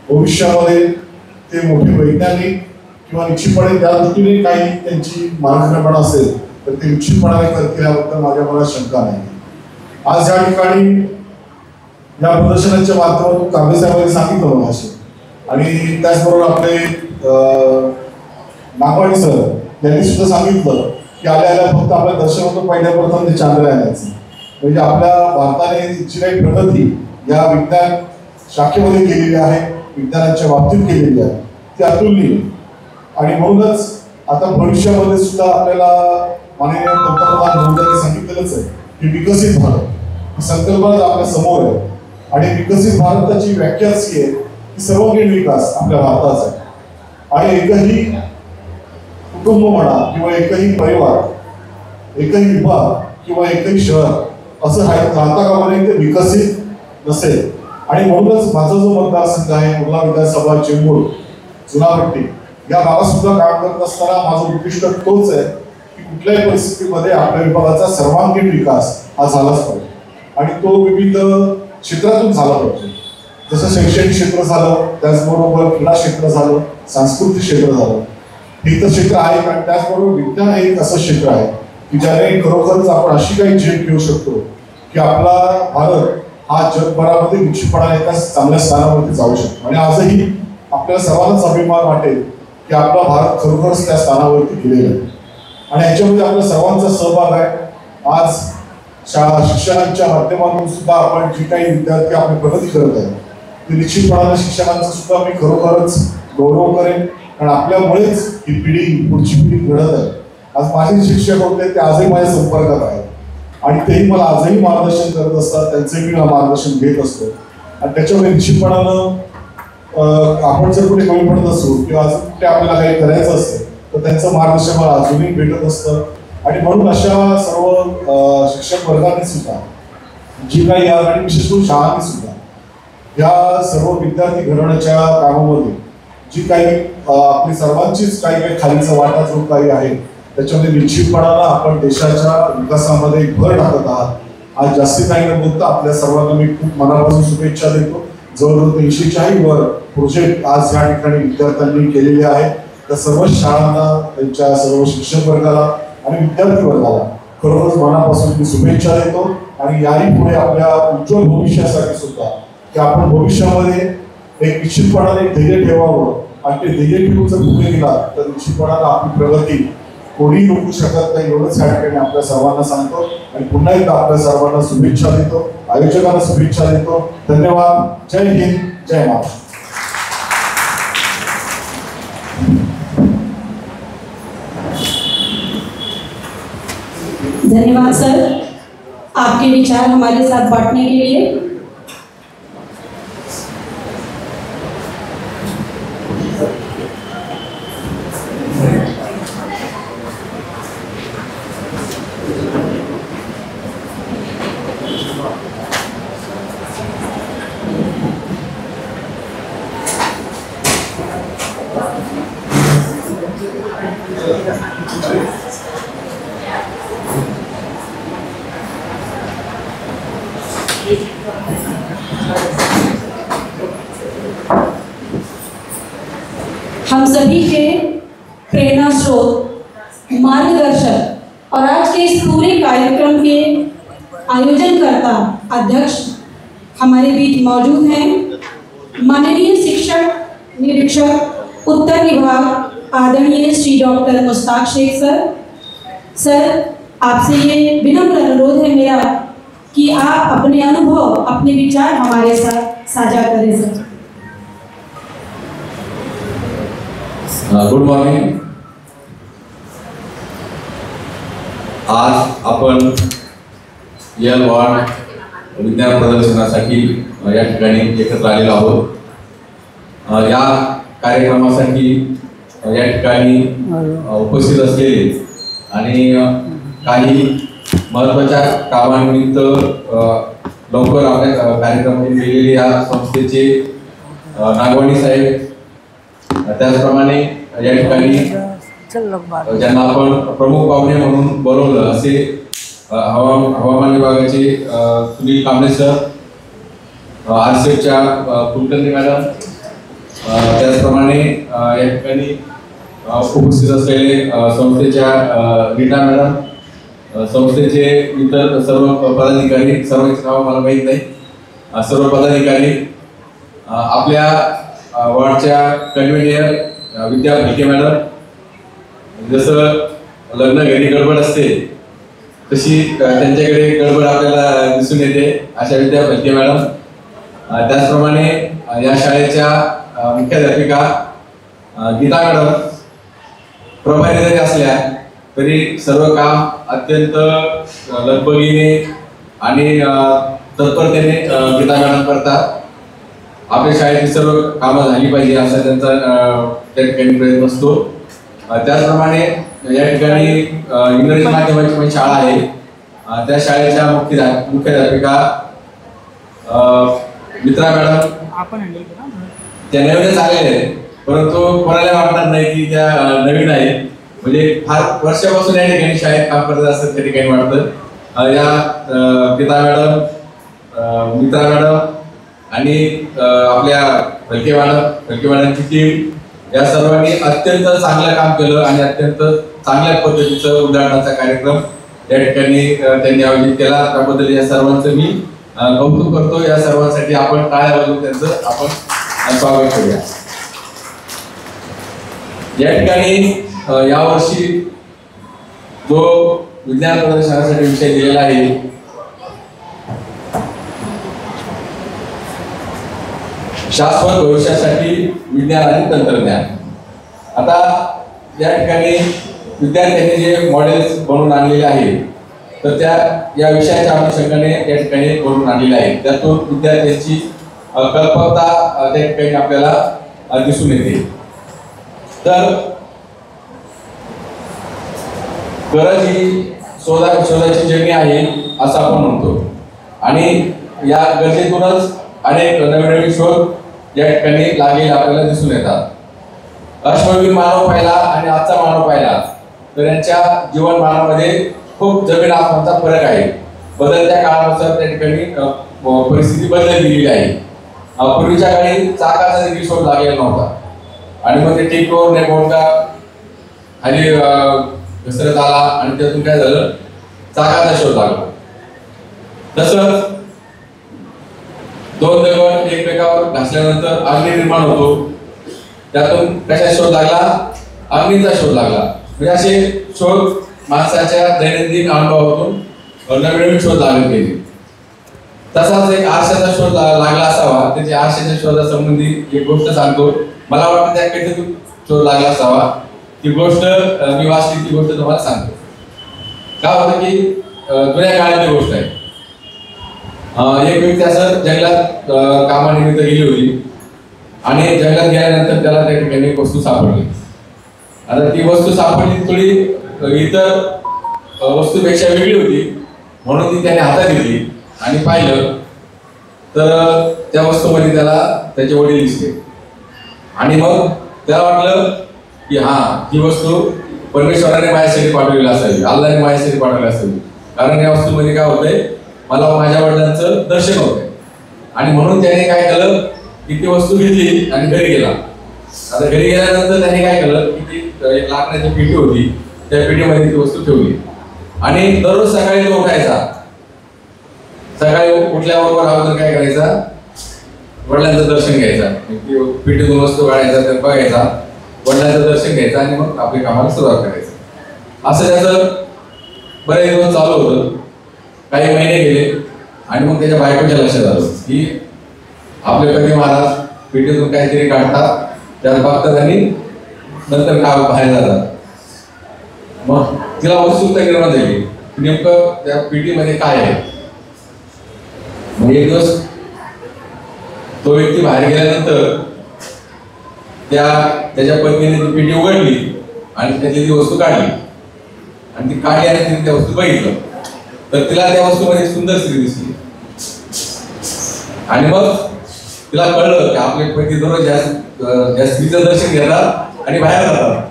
भविष्यामध्ये ते मोठे वैज्ञानिक किंवा निश्चितपणे त्या दृष्टीने काही त्यांची मार्गदर्शन असेल तर ते निश्चितपणाने करतील याबद्दल माझ्या मनात शंका नाही. आज या ठिकाणी या प्रदर्शनाच्या माध्यमातून कांबळे साहेबांनी सांगितलं भाषण, आणि त्याचबरोबर आपले नागवाणी सर यांनी सुद्धा सांगितलं की आल्या फक्त आपल्या दर्शनातून पहिल्या प्रथम ते चांद्रयान यायचं. म्हणजे आपल्या भारताने जी काही प्रगती या विज्ञान शाखेमध्ये केलेली आहे, विज्ञानाच्या बाबतीत केलेली आहे, ती अतुलनीय. आणि म्हणूनच आता भविष्यामध्ये सुद्धा आपल्याला माननीय पंतप्रधान मोदींनी सांगितलेलंच आहे की विकसित भारत ही संकल्पना आपल्या समोर आहे. आणि विकसित भारताची व्याख्याच ही आहे की सर्वांगीण विकास आपल्या भारताचा आहे. आणि एकही कुटुंब म्हणा किंवा एकही परिवार, एकही विभाग किंवा एकही शहर असं राहता कामा नये ते विकसित नसेल. आणि म्हणूनच माझा जो मतदारसंघ आहे कुर्ला विधानसभा, चेंबूर, चुनाभट्टी या भागात सुद्धा काम करत असताना माझं उद्दिष्ट तोच आहे की कुठल्याही परिस्थितीमध्ये आपल्या विभागाचा सर्वांगीण विकास हा झालाच पाहिजे. आणि तो विविध क्षेत्रातून झाला पाहिजे. जसं शैक्षणिक क्षेत्र झालं, त्याचबरोबर क्रीडा क्षेत्र झालं, सांस्कृतिक क्षेत्र झालं, हे तर क्षेत्र आहे. आणि त्याचबरोबर विज्ञान हे एक असं क्षेत्र आहे की ज्याने खरोखरच आपण अशी काही झेप घेऊ शकतो की आपला भारत हा जगभरामध्ये निश्चितपणाने एका चांगल्या स्थानावरती जाऊ शकतो. आणि आजही आपल्याला सर्वांनाच अभिमान वाटेल की आपला भारत खरोखरच त्या स्थानावरती गेलेला आहे. आणि याच्यामध्ये आपल्या सर्वांचा सहभाग आहे. आज शिक्षणाच्या माध्यमातून सुद्धा आपण जी काही विद्यार्थी आपली प्रगती करत आहेत ते निश्चितपणाने शिक्षणाचा सुद्धा मी खरोखरच गौरव करेन. कारण आपल्यामुळेच ही पिढी, पुढची पिढी घडत आहे. आज माझे शिक्षक होते ते आजही माझ्या संपर्कात आहेत आणि तेही मला आजही मार्गदर्शन करत असतात. त्यांचे मी मार्गदर्शन घेत असतो. आणि त्याच्यामुळे निश्चितपणानं आपण जर कुठे कमी पडत असू किंवा अजून कुठे आपल्याला काही करायचं असेल तर त्यांचं मार्गदर्शन मला अजूनही भेटत असतं. आणि म्हणून अशा सर्व शिक्षक वर्गाने सुद्धा जी काही आणि विशेष करून शाळांनी सुद्धा या सर्व विद्यार्थी घडवण्याच्या कामामध्ये जी काही आपली सर्वांचीच काही खालीचा वाटा जो काही आहे त्याच्यामध्ये निश्चितपणानं आपण देशाच्या विकासामध्ये भर टाकत आहात. आज जास्ती काही न बोलता आपल्या सर्वांना मी खूप मनापासून शुभेच्छा देतो. जवळजवळ 300च्याही वर प्रोजेक्ट आज या ठिकाणी विद्यार्थ्यांनी केलेले आहेत. त्या सर्व शाळांना, त्यांच्या सर्व शिक्षक वर्गाला आणि विद्यार्थी वर्गाला खरोखरच मनापासून मी शुभेच्छा देतो. आणि याही पुढे आपल्या उज्ज्वल भविष्यासाठी सुद्धा की आपण भविष्यामध्ये एक निश्चितपणाने धैर्य ठेवावं. आणि ते धैर्य ठेवून जर पुढे गेला तर निश्चितपणाने आपली प्रगती कोणीही रोखू शकत नाही. एवढंच या ठिकाणी आपल्या सर्वांना सांगतो आणि पुन्हा एकदा आपल्या सर्वांना शुभेच्छा देतो, आयोजकांना शुभेच्छा देतो. धन्यवाद. जय हिंद, जय महाराष्ट्र.
धन्यवाद सर, आपके विचार हमारे साथ बांटने के लिए. हम सभी के प्रेरणा स्रोत, मार्गदर्शक और आज के इस पूरे कार्यक्रम के आयोजनकर्ता अध्यक्ष हमारे बीच मौजूद हैं. माननीय शिक्षक निरीक्षक उत्तर विभाग आदरणीय Shri doctor Mushtaq Shaikh sir. Sir, आपसे ये विनम्र अनुरोध है मेरा कि आप अपने अनुभव, अपने विचार हमारे साथ साझा करें सर.
Good morning. आज आपण यल वार्ड विज्ञान प्रदर्शनासाठी या ठिकाणी एकत्र आलेलो आहोत. या कार्यक्रमासाठी या ठिकाणी उपस्थित असलेले आणि काही महत्त्वाच्या कामानिमित्त लवकर आपल्या कार्यक्रमामध्ये गेलेले या संस्थेचे नागवाणी साहेब, त्याचप्रमाणे या ठिकाणी ज्यांना आपण प्रमुख पाहुणे म्हणून बोलवलं असे हवामान विभागाचे सुनील कांबळे सर, आरसेपच्या कुलकर्णी मॅडम, त्याचप्रमाणे या ठिकाणी उपस्थित असलेले संस्थेच्या रीटा मॅडम, संस्थेचे इतर सर्व पदाधिकारी, सर्वांची नाव मला माहीत नाही, सर्व पदाधिकारी, आपल्या वॉर्डच्या कन्व्हेनियर विद्या भलके मॅडम, जसं लग्न घरी गडबड असते तशी त्यांच्याकडे गडबड आपल्याला दिसून येते, अशा विद्या भलके मॅडम, त्याचप्रमाणे या शाळेच्या मुख्याध्यापिका गीता मॅडम प्रभारी जरी असल्या तरी सर्व काम अत्यंत लगबगीने आणि तत्परतेने गीता मॅडम करतात. आपल्या शाळेची सर्व कामं झाली पाहिजे असा त्यांचा त्या ठिकाणी प्रयत्न असतो. त्याचप्रमाणे या ठिकाणी इंग्रजी माध्यमाची पण शाळा आहे, त्या शाळेच्या मुख्याध्यापिका मित्रा मॅडम त्या नवीनच आलेल्या आहेत, परंतु कोणाला वाटणार नाही की त्या नवीन आहेत, म्हणजे फार वर्षापासून या ठिकाणी शाळेत काम करत असतात त्या ठिकाणी वाटतं. या गीता मॅडम, मित्रा मॅडम आणि आपल्या भलके मॅडमची टीम या सर्वांनी अत्यंत चांगलं काम केलं आणि अत्यंत चांगल्या पद्धतीचं उद्घाटनाचा कार्यक्रम या ठिकाणी त्यांनी आयोजित केला. त्याबद्दल या सर्वांचं मी कौतुक करतो. या सर्वांसाठी आपण टाळ्या वाजवून त्यांचं आपण स्वागत करूया. या ठिकाणी यावर्षी जो विज्ञान प्रदर्शनासाठी विषय दिलेला आहे शाश्वत भविष्यासाठी विज्ञान आणि तंत्रज्ञान. आता या ठिकाणी विद्यार्थ्यांनी जे मॉडेल्स बनवून आणलेले आहेत तर त्या या विषयाच्या अनुषंगाने या ठिकाणी बनवून आणलेले आहेत. त्यातून विद्यार्थ्यांची कल्पकता त्या ठिकाणी आपल्याला दिसून येते. तर गरज ही शोधाची जर्नी आहे असं आपण म्हणतो आणि या गरजेतूनच अनेक नवीन शोध या ठिकाणी लागेल आपल्याला दिसून येतात. अश्मयुगी मानव पाहिला आणि आजचा मानव पाहिला तर यांच्या जीवनमानामध्ये खूप जमीन आसमानचा फरक आहे. बदलत्या काळानुसार त्या ठिकाणी परिस्थिती बदलली गेली आहे. पूर्वीच्या काळी चाकाचा देखील शोध लागलेला नव्हता आणि मग ते टिकटोर नेमोडका खाली घसरत आला आणि त्यातून काय झालं, चाकाचा शोध लागला. तसंच दोन दगड एकमेकावर घासल्यानंतर अग्नी निर्माण होतो, त्यातून कशा शोध लागला, अग्नीचा शोध लागला. म्हणजे असे शोध माणसाच्या दैनंदिन अनुभवातून नवीन शोध लागत गेले. तसाच एक आरशाचा शोध लागला असावा. त्याच्या आरशाच्या शोधासंबंधी एक गोष्ट सांगतो. मला वाटतं त्या काहीतरी शोध लागला असावा. ती गोष्ट मी वाचली, ती गोष्ट तुम्हाला सांगतो. काय होतं की जुन्या काळातली गोष्ट आहे. एक व्यक्ती असं जंगलात कामानिमित्त गेली होती आणि जंगलात गेल्यानंतर त्याला त्या ठिकाणी एक वस्तू सापडली. आता ती वस्तू सापडली थोडी इतर वस्तूपेक्षा वेगळी होती, म्हणून ती त्याने हातात घेतली आणि पाहिलं तर त्या वस्तूमध्ये त्याला त्याचे वडील दिसले आणि मग त्याला वाटलं की हा ही वस्तू परमेश्वराने माझ्यासाठी पाठवलेली असावी, अल्लाने माझ्यासाठी पाठवली असावी, कारण या वस्तूमध्ये काय होतंय, मला माझ्या वडिलांचं दर्शन होतंय. आणि म्हणून त्याने काय केलं की ती वस्तू घेतली आणि घरी गेला. आता घरी गेल्यानंतर त्याने काय केलं की ती एक लाकडाची पेटी होती, त्या पेटीमध्ये ती वस्तू ठेवली आणि दररोज सकाळी तो उठायचा. सकाळी उठल्याबरोबर अगोदर काय करायचा, वडिलांचं दर्शन घ्यायचा, पेटीतून वस्तू काढायचा, त्यात बघायचा, वडिलांचं दर्शन घ्यायचं आणि मग आपल्या कामाला सुरुवात करायचं. असं त्याचं बरेच दिवस चालू होतं. काही महिने गेले आणि मग त्याच्या बायकोच्या लक्षात आलं की आपले कधी महाराज पेटीतून काहीतरी काढतात, त्याला बघतात आणि नंतर का बाहेर जातात. मग तिला उत्सुकता निर्माण झाली नेमकं त्या पेटीमध्ये काय आहे. मग एक दिवस तो व्यक्ती बाहेर गेल्यानंतर त्याच्या पत्नीने ती पेटी उघडली आणि त्यातली ती वस्तू काढली आणि ती काढली आणि तिने त्या वस्तू बघितलं तर तिला त्या वस्तूमध्ये सुंदर स्त्री दिसली आणि मग तिला कळलं की आपले पती दररोज या स्त्रीचं दर्शन घेतात आणि बाहेर जातात.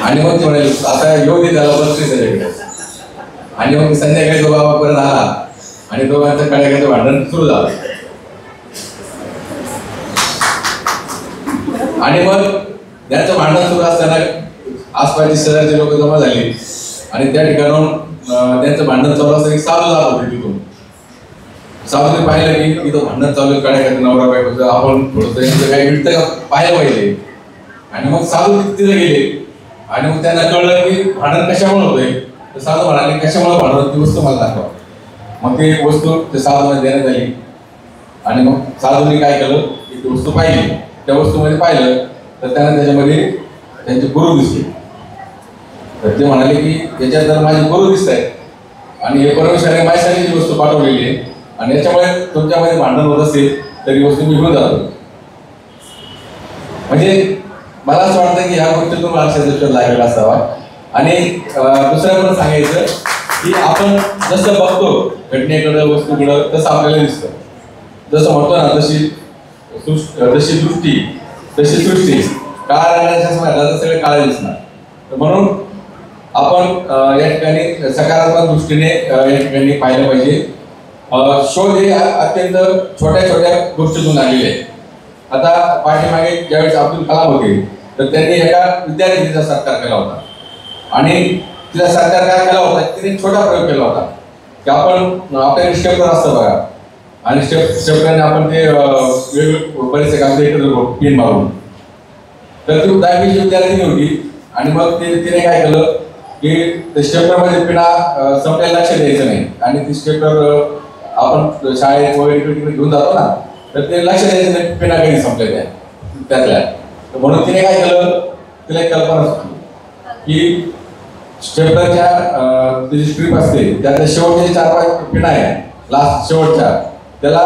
आणि मग ती म्हणाली आता येऊ दे त्याला बसते त्याच्याकडे. आणि मग संध्याकाळी तो बाबा परत आला आणि दोघांचं कड्याकडे भांडण सुरू झालं. आणि मग त्यांचं भांडण सुरू असताना आसपासची शहराचे लोक जमा झाले आणि त्या ठिकाणाहून त्यांचं भांडण चालू असतं. एक साधू जात होते तिथून. साधूने पाहिलं की इथं भांडण चालू आहे, काय करते नवरा बायकोचं, आपण थोडंसं काही मिळतं का पाहायला पाहिजे. आणि मग साधू तिथे गेले आणि मग त्यांना कळलं की भांडण कशामुळे होतंय. तर साधू म्हणाले कशामुळे भांडण, ती वस्तू मला दाखवा. मग ती वस्तू त्या साधूला देण्यात आली आणि मग साधूने काय केलं की ती वस्तू पाहिली. त्या वस्तूमध्ये पाहिलं तर त्यांना त्याच्यामध्ये त्यांचे गुरु दिसले. तर ते म्हणाले की याच्यात जर माझे गुरु दिसत आहेत आणि हे परमेश्वराने माझ्यासाठी जी वस्तू पाठवलेली आहे आणि याच्यामुळे तुमच्यामध्ये भांडण होत असेल तर ही वस्तू मी घेऊन जातो. म्हणजे मला असं वाटतं की ह्या गोष्टीतून मार्गदर्शन लागलेला असावा. आणि दुसरं पण सांगायचं की आपण जसं बघतो घटनेकडं वस्तूकडं तसं आपल्याला दिसतं. जसं म्हणतो ना तशी दृष्टी तशी सृष्टी, काळा रंगाच्या सगळे काळे दिसणार. तर म्हणून आपण या ठिकाणी सकारात्मक दृष्टीने या ठिकाणी पाहिलं पाहिजे. शोध हे अत्यंत छोट्या छोट्या गोष्टीतून आलेले आहे. आता पाठीमागे ज्यावेळेस अब्दुल कलाम होते तर त्यांनी एका विद्यार्थिनीचा सत्कार केला होता आणि तिचा सत्कार काय केला होता, तिने छोटा प्रयोग केला होता की आपण आपल्याकडे स्टेपलर असतं बघा आणि स्टेपलरने आपण ते वेगवेगळे बरेचसे काम एकत्र पिन मारून. तर ती 10वीची विद्यार्थिनी होती आणि मग तिने काय केलं की स्टेपलरमध्ये पिना संपल्याला लक्ष द्यायचं नाही आणि ती स्टेपलर आपण शाळेत वगैरे तिकडे घेऊन जातो ना, तर ते लक्ष द्यायचं नाही पिना काही संपल्या त्यातल्या. तर म्हणून तिने काय केलं, तिला एक कल्पना सुचली की स्टेपलरच्या जी स्ट्रीप असते त्यातल्या शेवटचे 4-5 पिना आहे लास्ट शेवटच्या, त्याला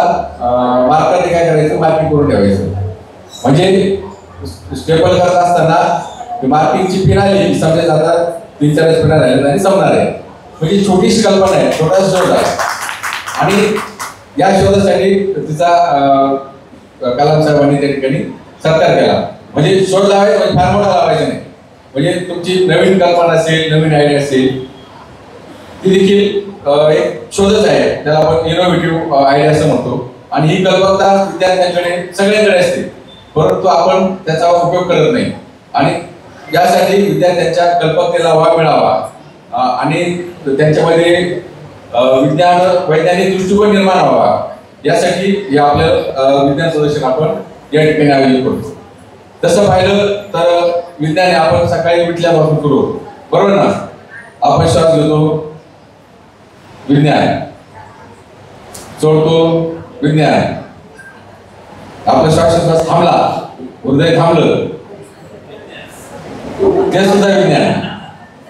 मार्करने काय करायचं, मार्किंग करून ठेवायचं. म्हणजे स्टेपल करत असताना मार्किंगची पिन आली समजा जातात 3-4 पिना राहिल्या आणि संपणार आहे. म्हणजे छोटीशी कल्पना आहे, छोटासा शोध आहे. आणि या शोधासाठी तिचा कलाम साहेबांनी त्या ठिकाणी सत्कार केला. म्हणजे शोध लावायचा म्हणजे फार मोठा लावायचा नाही. म्हणजे तुमची नवीन कल्पना असेल, नवीन आयडिया असेल, ती देखील एक शोधच आहे. त्याला आपण इनोव्हेटिव्ह आयडिया असं म्हणतो. आणि ही कल्पकता विद्यार्थ्यांकडे सगळ्यांकडे असते, परंतु आपण त्याचा उपयोग करत नाही. आणि यासाठी विद्यार्थ्यांच्या कल्पकतेला वाव मिळावा आणि त्यांच्यामध्ये विज्ञान वैज्ञानिक दृष्टिकोन निर्माण व्हावा यासाठी हे आपलं विज्ञान प्रदर्शन आपण या ठिकाणी आयोजित करतो. तसं पाहिलं तर विज्ञान आपण सकाळी उठल्यापासून सुरू होतो, बरोबर ना. आपण श्वास घेतो विज्ञान, सोडतो विज्ञान, आपला श्वास थांबला, हृदय थांबलं, ते सुद्धा विज्ञान,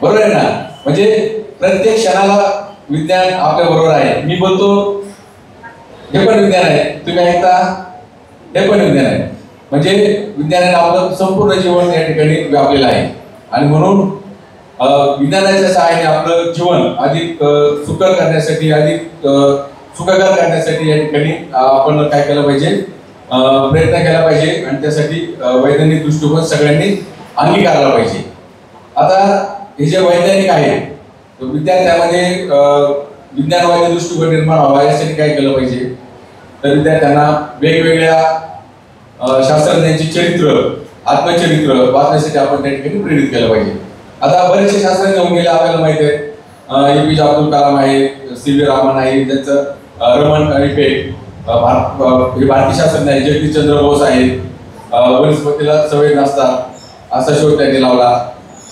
बरोबर आहे ना. म्हणजे प्रत्येक क्षणाला विज्ञान आपल्या बरोबर आहे. मी बोलतो हे पण विज्ञान आहे, तुम्ही ऐकता हे पण विज्ञान आहे. म्हणजे विज्ञानाने आपलं संपूर्ण जीवन या ठिकाणी व्यापलेलं आहे. आणि म्हणून विज्ञानाच्या सहाय्याने आपलं जीवन अधिक सुकर करण्यासाठी, अधिक सुखकर करण्यासाठी या ठिकाणी आपण काय केलं पाहिजे, प्रयत्न केला पाहिजे. आणि त्यासाठी वैज्ञानिक दृष्टिकोन सगळ्यांनी अंगीकारला पाहिजे. आता हे जे वैज्ञानिक आहे विद्यार्थ्यांमध्ये विज्ञानवादी दृष्टिकोन निर्माण व्हावा यासाठी काय केलं पाहिजे, तर विद्यार्थ्यांना वेगवेगळ्या शास्त्रज्ञांची चरित्र, आत्मचरित्र वाचण्यासाठी आपण त्या ठिकाणी प्रेरित केलं पाहिजे. आता बरेचसे शास्त्रज्ञ होऊन गेले आपल्याला माहिती आहे. APJ अब्दुल कलाम आहे, CV रामन आहे, त्यांचं रमन इफेक्ट, हे भारतीय शास्त्रज्ञ आहे. जगदीशचंद्र बोस आहेत, वनस्पतीला सवय नसतात असा शोध त्यांनी लावला.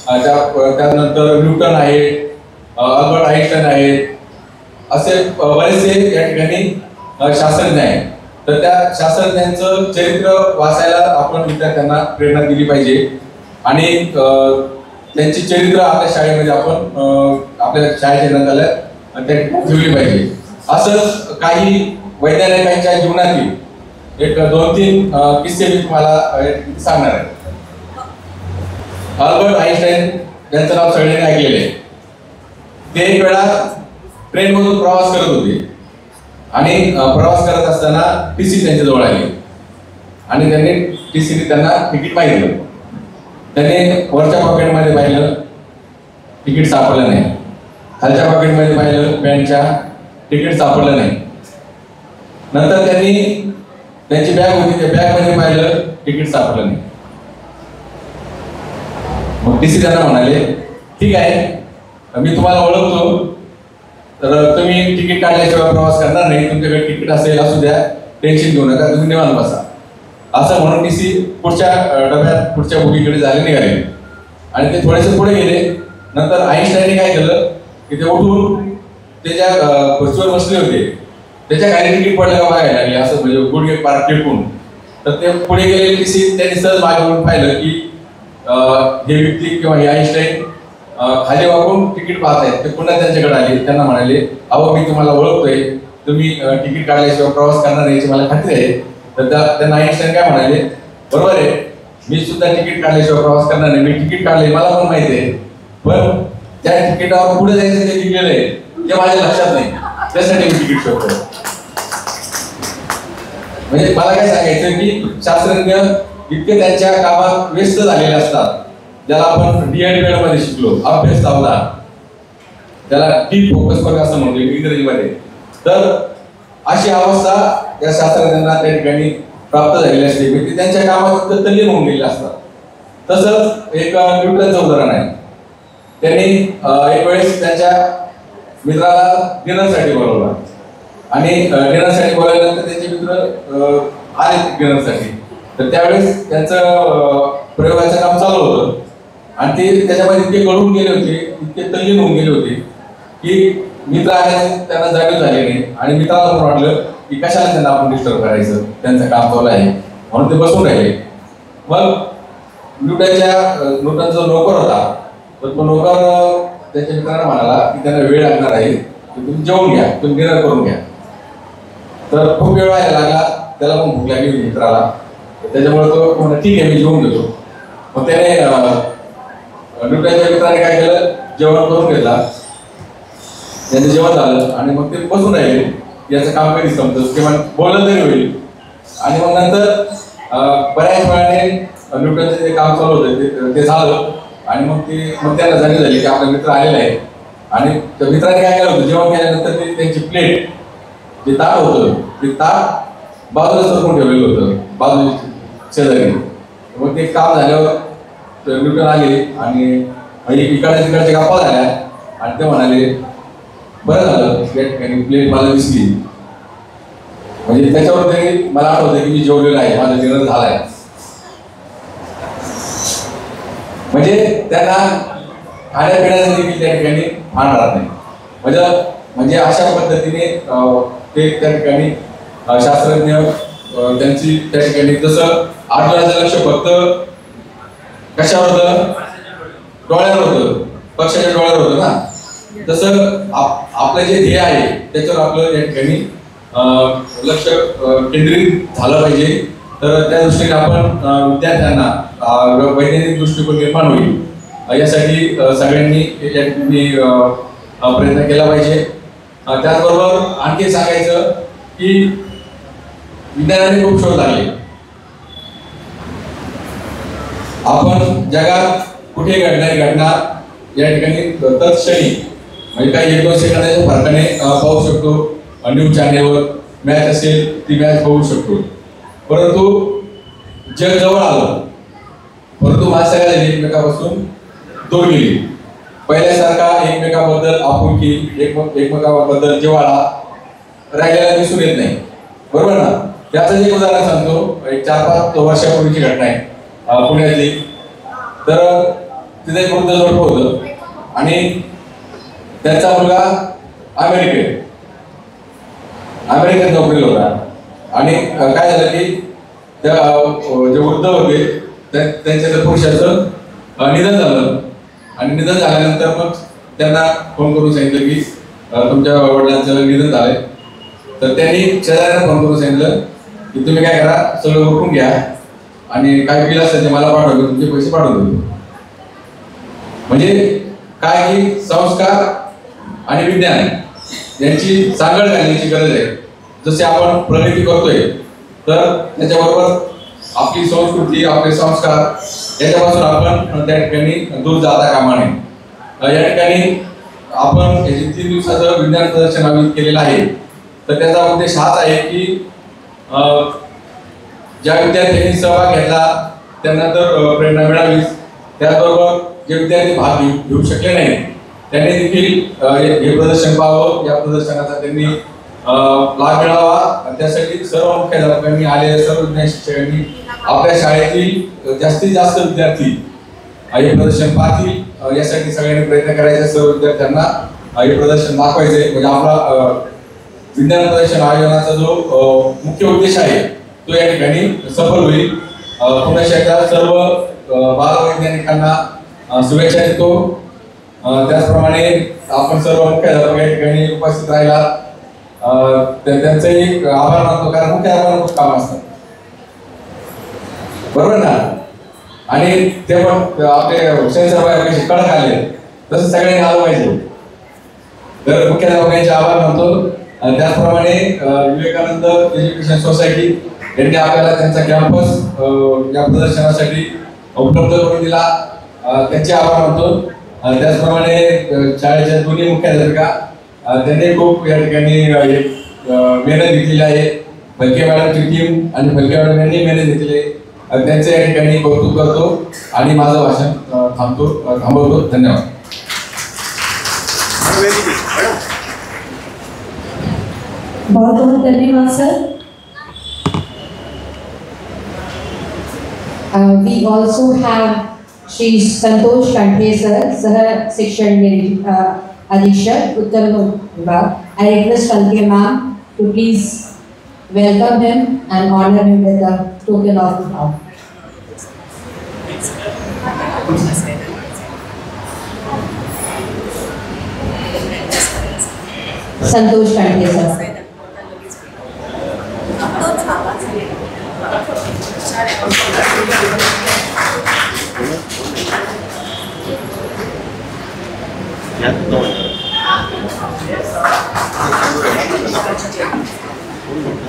त्यानंतर न्यूटन आहे, अल्बर्ट आईन्स्टाईन आहेत, असे बरेचसे या ठिकाणी शास्त्रज्ञ आहेत. तर त्या शास्त्रज्ञांचं चरित्र वाचायला आपण विद्यार्थ्यांना प्रेरणा दिली पाहिजे. आणि त्यांची चरित्र आपल्या शाळेमध्ये आपण आपल्या शाळेच्या ग्रंथालयात ठेवली पाहिजे. असं काही वैज्ञानिकांच्या जीवनातील एक 2-3 किस्से मी तुम्हाला सांगणार आहे. अल्बर्ट आईन्स्टाईन यांचं नाव सगळ्यांनी ऐकलेलं आहे. ते एक वेळा ट्रेनमधून प्रवास करत होते आणि प्रवास करत असताना TC त्यांच्या जवळ आली आणि त्यांनी TCने त्यांना तिकीट मागितलं. त्यांनी वरच्या पॉकेटमध्ये पाहिलं, तिकीट सापडलं नाही. खालच्या पॉकेटमध्ये पाहिलं, पॅन्टच्या, तिकीट सापडलं नाही. नंतर त्यांनी त्यांची बॅग होती, त्या बॅगमध्ये पाहिलं, तिकीट सापडलं नाही. मग TC त्यांना म्हणाले, ठीक आहे, मी तुम्हाला ओळखतो, तर तुम्ही तिकीट काढल्याशिवाय प्रवास करणार नाही. तुमच्याकडे तिकीट असेल असू द्या, टेन्शन घेऊ नका, तुम्ही निवांत बसा असं म्हणून टीसी पुढच्या डब्यात पुढच्या बोगीकडे जायला निघाले. आणि ते थोडेसे पुढे गेले. नंतर आईन्स्टाईनने काय केलं की ते उठून ते ज्या खुर्चीवर बसले होते त्याच्या खाली तिकीट पडलं का बघायला लागले, असं म्हणजे गुडघे पार टिपून. तर ते पुढे गेलेले टीसी त्यांनी सहज मागे वळून पाहिलं की हे व्यक्ती किंवा हे आईन्स्टाईन खाली वाकून तिकीट पाहत आहेत. ते पुन्हा त्यांच्याकडे आले. त्यांना म्हणाले, अहो मी तुम्हाला ओळखतोय, तुम्ही तिकीट काढल्याशिवाय प्रवास करणार याची मला खात्री आहे. तर त्यांना आईन्स्टाईन काय म्हणाले, बरोबर आहे, मी सुद्धा तिकीट काढल्याशिवाय प्रवास करणार नाही. मी तिकीट काढले, मला पण माहिती आहे, पण त्या तिकिटावर पुढे जायचं ते लिहिलेलं आहे ते माझ्या लक्षात नाही, त्यासाठी मी तिकीट शोधतो. म्हणजे मला काय सांगायचं की शास्त्रज्ञ इतके त्यांच्या कामात व्यस्त झालेले असतात, ज्याला आपण डीएड मध्ये शिकलो, अभ्यास लावला, त्याला डीप फोकस वर्क असं म्हणतो इंग्रजीमध्ये. तर अशी अवस्था या शास्त्रज्ञांना त्या ठिकाणी प्राप्त झालेली असते, म्हणजे त्यांच्या कामात तल्लीन होऊन गेलेले असतात. तसंच एक न्यूटनचं उदाहरण आहे. त्यांनी एक वेळेस त्यांच्या मित्राला डिनरसाठी बोलवलं आणि डिनरसाठी बोलवल्यानंतर त्यांचे मित्र आले डिनरसाठी. तर त्यावेळेस त्यांचं प्रयोगाचं काम चालू होतं आणि ते त्याच्यामध्ये इतके गळून गेले होते, इतके तल्लीन होऊन गेले होते की मित्र आले त्यांना जाणीव झाली नाही. आणि मित्राला पण वाटलं की कशाला त्यांना आपण डिस्टर्ब करायचं, त्यांचं काम चालू आहे, म्हणून ते बसून राहिले. मग न्यूटनचा जो नोकर होता, तर तो नोकर त्याच्या मित्रांना म्हणाला की त्यांना वेळ लागणार आहे, तुम्ही जेवून घ्या, तुम्ही डिनर करून घ्या. तर खूप वेळ व्हायला लागला, त्याला पण भूक लागली मित्राला. त्याच्यामुळे तो म्हणा ठीक आहे मी जेवून घेतो. मग त्याने न्यूटनच्या मित्राने काय केलं, जेवण करून घेतला, त्यांचं जेवण झालं आणि मग ते बसून राहिले. याचं काम कधी संपतं किंवा बोललं तरी होईल. आणि मग नंतर बऱ्याच वेळाने न्यूटनचं जे काम चालू होतं ते झालं आणि मग त्यांना जाणीव झाली की आपला मित्र आलेला आहे. आणि त्या मित्राने काय केलं होतं, जेवण केल्यानंतर ते त्यांची प्लेट जे ताट होतं ते ताट बाजूला सरकून ठेवलेलं होतं, बाजूला शेजारी. मग ते काम झाल्यावर न्यूटन आले आणि इकडे तिकडच्या गप्पा झाल्या आणि ते म्हणाले, बरं झालं प्लेट मला दिसली, म्हणजे त्याच्यावर तरी मला आठवतं की मी जेवलेलं आहे, माझा डिनर झालाय. म्हणजे त्यांना खाण्यापिण्याचं देखील त्या ठिकाणी भान राहत नाही. म्हणजे अशा पद्धतीने ते त्या ठिकाणी शास्त्रज्ञ त्यांची त्या ठिकाणी जसं अर्जुनाचं लक्ष फक्त कशावर होतं, डोळ्यावर होतं, पक्षाच्या डोळ्यावर होतं ना, तसं आपलं जे ध्येय आहे त्याच्यावर आपलं या ठिकाणी लक्ष केंद्रित झालं पाहिजे. तर त्या दृष्टीने आपण विद्यार्थ्यांना वैज्ञानिक दृष्टिकोन निर्माण होईल यासाठी सगळ्यांनी या ठिकाणी प्रयत्न केला पाहिजे. त्याचबरोबर आणखी सांगायचं की विज्ञानाने खूप शोध लागले. आपण जगात कुठे घडणारी घटना या ठिकाणी तत्क्षणी म्हणजे काही 1-2 सेकंदाच्या फरकाने पाहू शकतो. न्यूज चॅनेलवर मॅच असेल ती मॅच पाहू शकतो. परंतु जग जवळ आलं, परंतु माणसाला एकमेकापासून दूर गेली. पहिल्यासारखा एकमेकाबद्दल आपुलकी, एकमेकाबद्दल जिव्हाळा राहिलेला दिसून येत नाही, बरोबर ना. त्याचं एक उदाहरण सांगतो. एक 4-5 वर्षापूर्वीची घटना आहे पुण्यातली. तर तिथे एक वृद्ध जोडपं होतं आणि त्यांचा मुलगा अमेरिकेत नोकरीला होता. आणि काय झालं की त्या जे वृद्ध होते त्यांच्या त्या पुरुषाचं निधन झालं. आणि निधन झाल्यानंतर मग त्यांना फोन करून सांगितलं की तुमच्या वडिलांचं निधन झालंय. तर त्यांनी शेजाऱ्यांना फोन करून सांगितलं की तुम्ही काय करा, सगळं उरकून घ्या आणि काय बिल असेल ते मला पाठवतो, तुमचे पैसे पाठवून देतो. म्हणजे काय की संस्कार आणि विज्ञान यांची सांगड घालण्याची गरज आहे. जसे आपण प्रगती करतोय तर त्याच्याबरोबर आपली संस्कृती, आपले संस्कार याच्यापासून आपण त्या ठिकाणी दूर जाता कामा नये. या ठिकाणी आपण 3 दिवसाचं विज्ञान प्रदर्शन आयोजित केलेलं आहे. तर त्याचा उद्देश हाच आहे की ज्या विद्यार्थ्यांनी सहभाग घेतला त्यांना तर प्रेरणा मिळावी, त्याचबरोबर जे विद्यार्थी भाग घेऊ शकले नाही त्यांनी देखील हे प्रदर्शन पाहावं, या प्रदर्शनाचा त्यांनी लाभ मिळावा, त्यासाठी सर्व मुख्याध्यापकांनी आलेल्या सर्व ज्ञान शिक्षकांनी आपल्या शाळेतील जास्तीत जास्त विद्यार्थी हे प्रदर्शन पाहतील यासाठी सगळ्यांनी प्रयत्न करायचे, सर्व विद्यार्थ्यांना हे प्रदर्शन दाखवायचे, म्हणजे आपला विज्ञान प्रदर्शन आयोजनाचा जो मुख्य उद्देश आहे तो या ठिकाणी सफल होईल. पुन्हा एकदा सर्व बालवैज्ञानिकांना शुभेच्छा देतो. त्याचप्रमाणे आपण सर्व मुख्याध्यापक या ठिकाणी उपस्थित राहिला त्यांचंही आभार मानतो, कारण मुख्याध्यापकांना खूप काम असतात, बरोबर ना. आणि ते पण आपले हुसेन सर कसे कडक आले तसं सगळ्यांनी आलं पाहिजे, तर मुख्याध्यापकांचे आभार मानतो. त्याचप्रमाणे विवेकानंद एज्युकेशन सोसायटी यांनी आपल्याला त्यांचा कॅम्पस या प्रदर्शनासाठी उपलब्ध करून दिला, त्यांचे आभार मानतो. त्याचप्रमाणे शाळेच्या दोन्ही मुख्याध्यापिका त्यांनी खूप या ठिकाणी मेहनत घेतलेली आहे. फलके मॅडमची टीम आणि फलके मॅडम यांनी मेहनत घेतलेली आहे, त्यांचे या ठिकाणी कौतुक करतो आणि माझं भाषण थांबवतो. धन्यवाद.
बहुत बहुत धन्यवाद sir.
We also have Shri Santosh Kanthe sir, Sah Shikshan Adhishak, Uttar Vibhag. I request Kanthe ma'am to please welcome him and honor him with a token of love. Santosh Kanthe sir.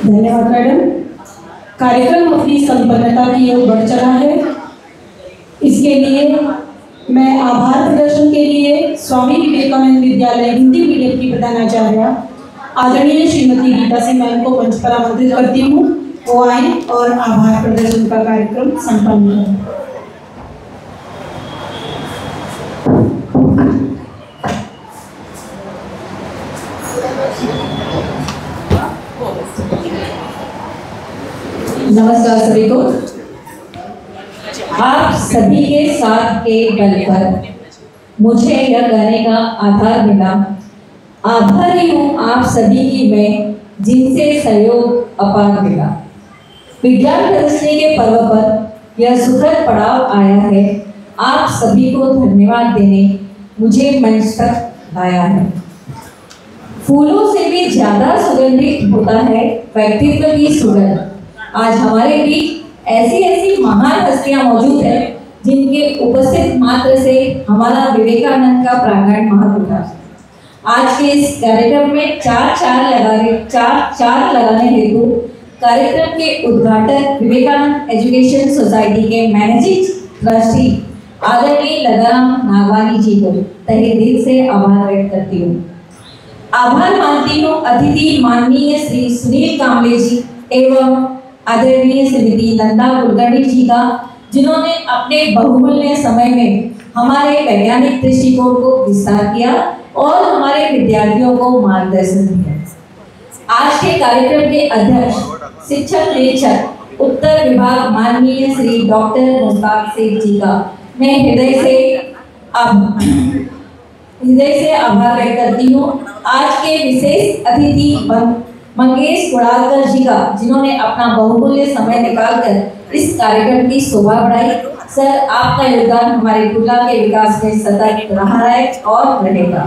धन्यवाद madam. कार्यक्रम अपनी संपन्नता की ओर बढ़ चला है. इसके लिए मैं आभार प्रदर्शन के लिए स्वामी विवेकानंद विद्यालय हिंदी मीडियम की प्रधानाचार्य आदरणीय श्रीमती गीता सिंह मैम को मंच पर आमंत्रित करती हूँ. वो आए और आभार प्रदर्शन का कार्यक्रम संपन्न करें.
नमस्कार सभी को. आप सभी के साथ के बल पर मुझे यह कहने का आधार मिला. आभारी हूँ आप सभी की मैं, जिनसे सहयोग अपार मिला. विज्ञान प्रदर्शनी के पर्व पर यह सुखद पड़ाव आया है. आप सभी को धन्यवाद देने मुझे मंच तक लाया है. फूलों से भी ज्यादा सुगंधित होता है व्यक्तित्व की सुगंध. आज हमारे बीच ऐसी ऐसी महान हस्तियां मौजूद हैं जिनके उपस्थित मात्र से हमारा विवेकानंद का प्रांगण महक उठा. आज के इस कार्यक्रम में चार लगाने हेतु कार्यक्रम के उद्घाटक विवेकानंद एजुकेशन सोसाइटी के मैनेजिंग ट्रस्टी आदरणीय लदाराम नागवानी जी को तहे दिल से आभार व्यक्त करती हूँ. आभार मानती हूँ अतिथि माननीय श्री सुनील कांबले जी एवं आदरणीय श्रीमती नंदा कुलकर्णी जी का, जिन्होंने अपने बहुमूल्य समय में हमारे वैज्ञानिक दृष्टिकोण को विस्तार किया और हमारे विद्यार्थियों को मार्गदर्शन दिया. आज के कार्यक्रम के अध्यक्ष शिक्षक निरीक्षक उत्तर विभाग माननीय श्री डॉक्टर मुस्ताक शेख जी का मैं हृदय से आभार व्यक्त करती हूँ. आज के विशेष अतिथि मंगेश कुड़ालकर जी का, जिन्होंने अपना बहुमूल्य समय निकालकर इस कार्यक्रम की शोभा बढ़ाई. सर, आपका योगदान हमारे जिला के विकास में सतत रहा है और रहेगा.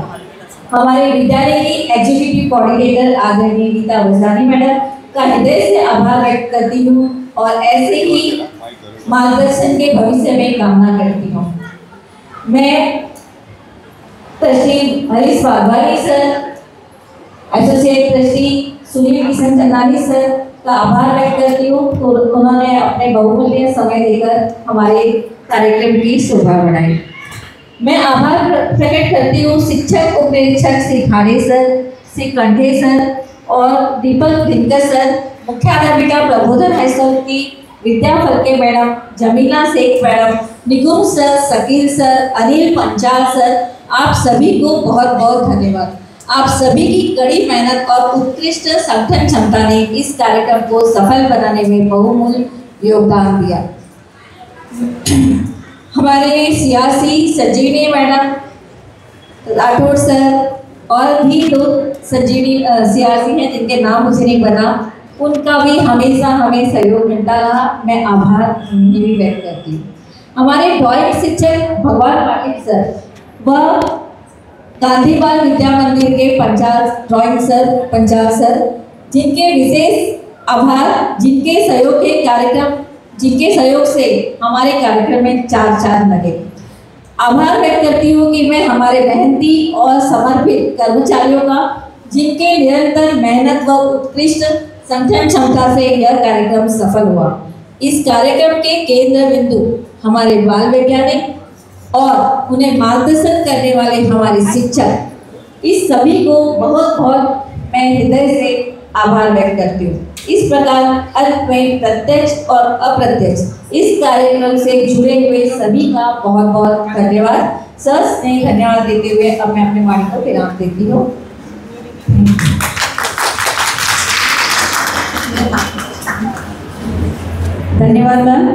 हमारे विद्यालय की एग्जीक्यूटिव कोऑर्डिनेटर आदरणीय गीता वजदानी मैडम का हृदय से आभार व्यक्त करती हूँ और ऐसे ही मार्गदर्शन के भविष्य में कामना करती हूँ. मैं trustee Harish Waghwani sir, associate trustee Sunil Kishan Chandani sir का आभार व्यक्त करती हूँ. तो उन्होंने अपने बहुमूल्य समय देकर हमारे कार्यक्रम की शोभा बढ़ाई. मैं आभार प्रकट करती हूँ शिक्षक उप निरीक्षक श्री खाड़े सर, श्री कंठे सर और दीपक दिनकर सर, मुख्याध्यापिका प्रबोधन हाई स्कूल की Vidya Phalke madam, Jamila Shaikh madam, Nikum sir, Shakeel sir, Anil Panchal sir
आप सभी को बहुत बहुत धन्यवाद। आप सभी की कड़ी मेहनत और उत्कृष्ट संगठन क्षमता ने इस कार्यक्रम को सफल बनाने में बहुमूल्य योगदान दिया। हमारे सियासी संजीवनी मैडम, राठौड़ सर और भी दो संजीवनी सियासी हैं जिनके नाम मुझे नहीं बना, उनका भी हमेशा हमें सहयोग मिलता रहा। मैं आभार भी व्यक्त करती हूँ। हमारे ड्राइंग शिक्षक भगवान पाटिल सर, वह गांधी बाल विद्या मंदिर के ड्राइंग सर, जिनके विशेष आभार, जिनके सहयोग से हमारे कार्यक्रम में चार लगे। आभार व्यक्त करती हूँ कि मैं हमारे मेहनती और समर्पित कर्मचारियों का, जिनके निरंतर मेहनत व उत्कृष्ट संगठन क्षमता से यह कार्यक्रम सफल हुआ। इस कार्यक्रम के केंद्र बिंदु हमारे बाल वैज्ञानिक और उन्हें मार्गदर्शन करने वाले हमारे शिक्षक, इस सभी को बहुत बहुत मैं हृदय से आभार व्यक्त करती हूँ। इस प्रकार अंत में प्रत्यक्ष और अप्रत्यक्ष इस कार्यक्रम से जुड़े हुए सभी का बहुत बहुत धन्यवाद। सस्नेह धन्यवाद देते हुए अब मैं अपने वाणी को विराम देती हूँ। धन्यवाद मैम।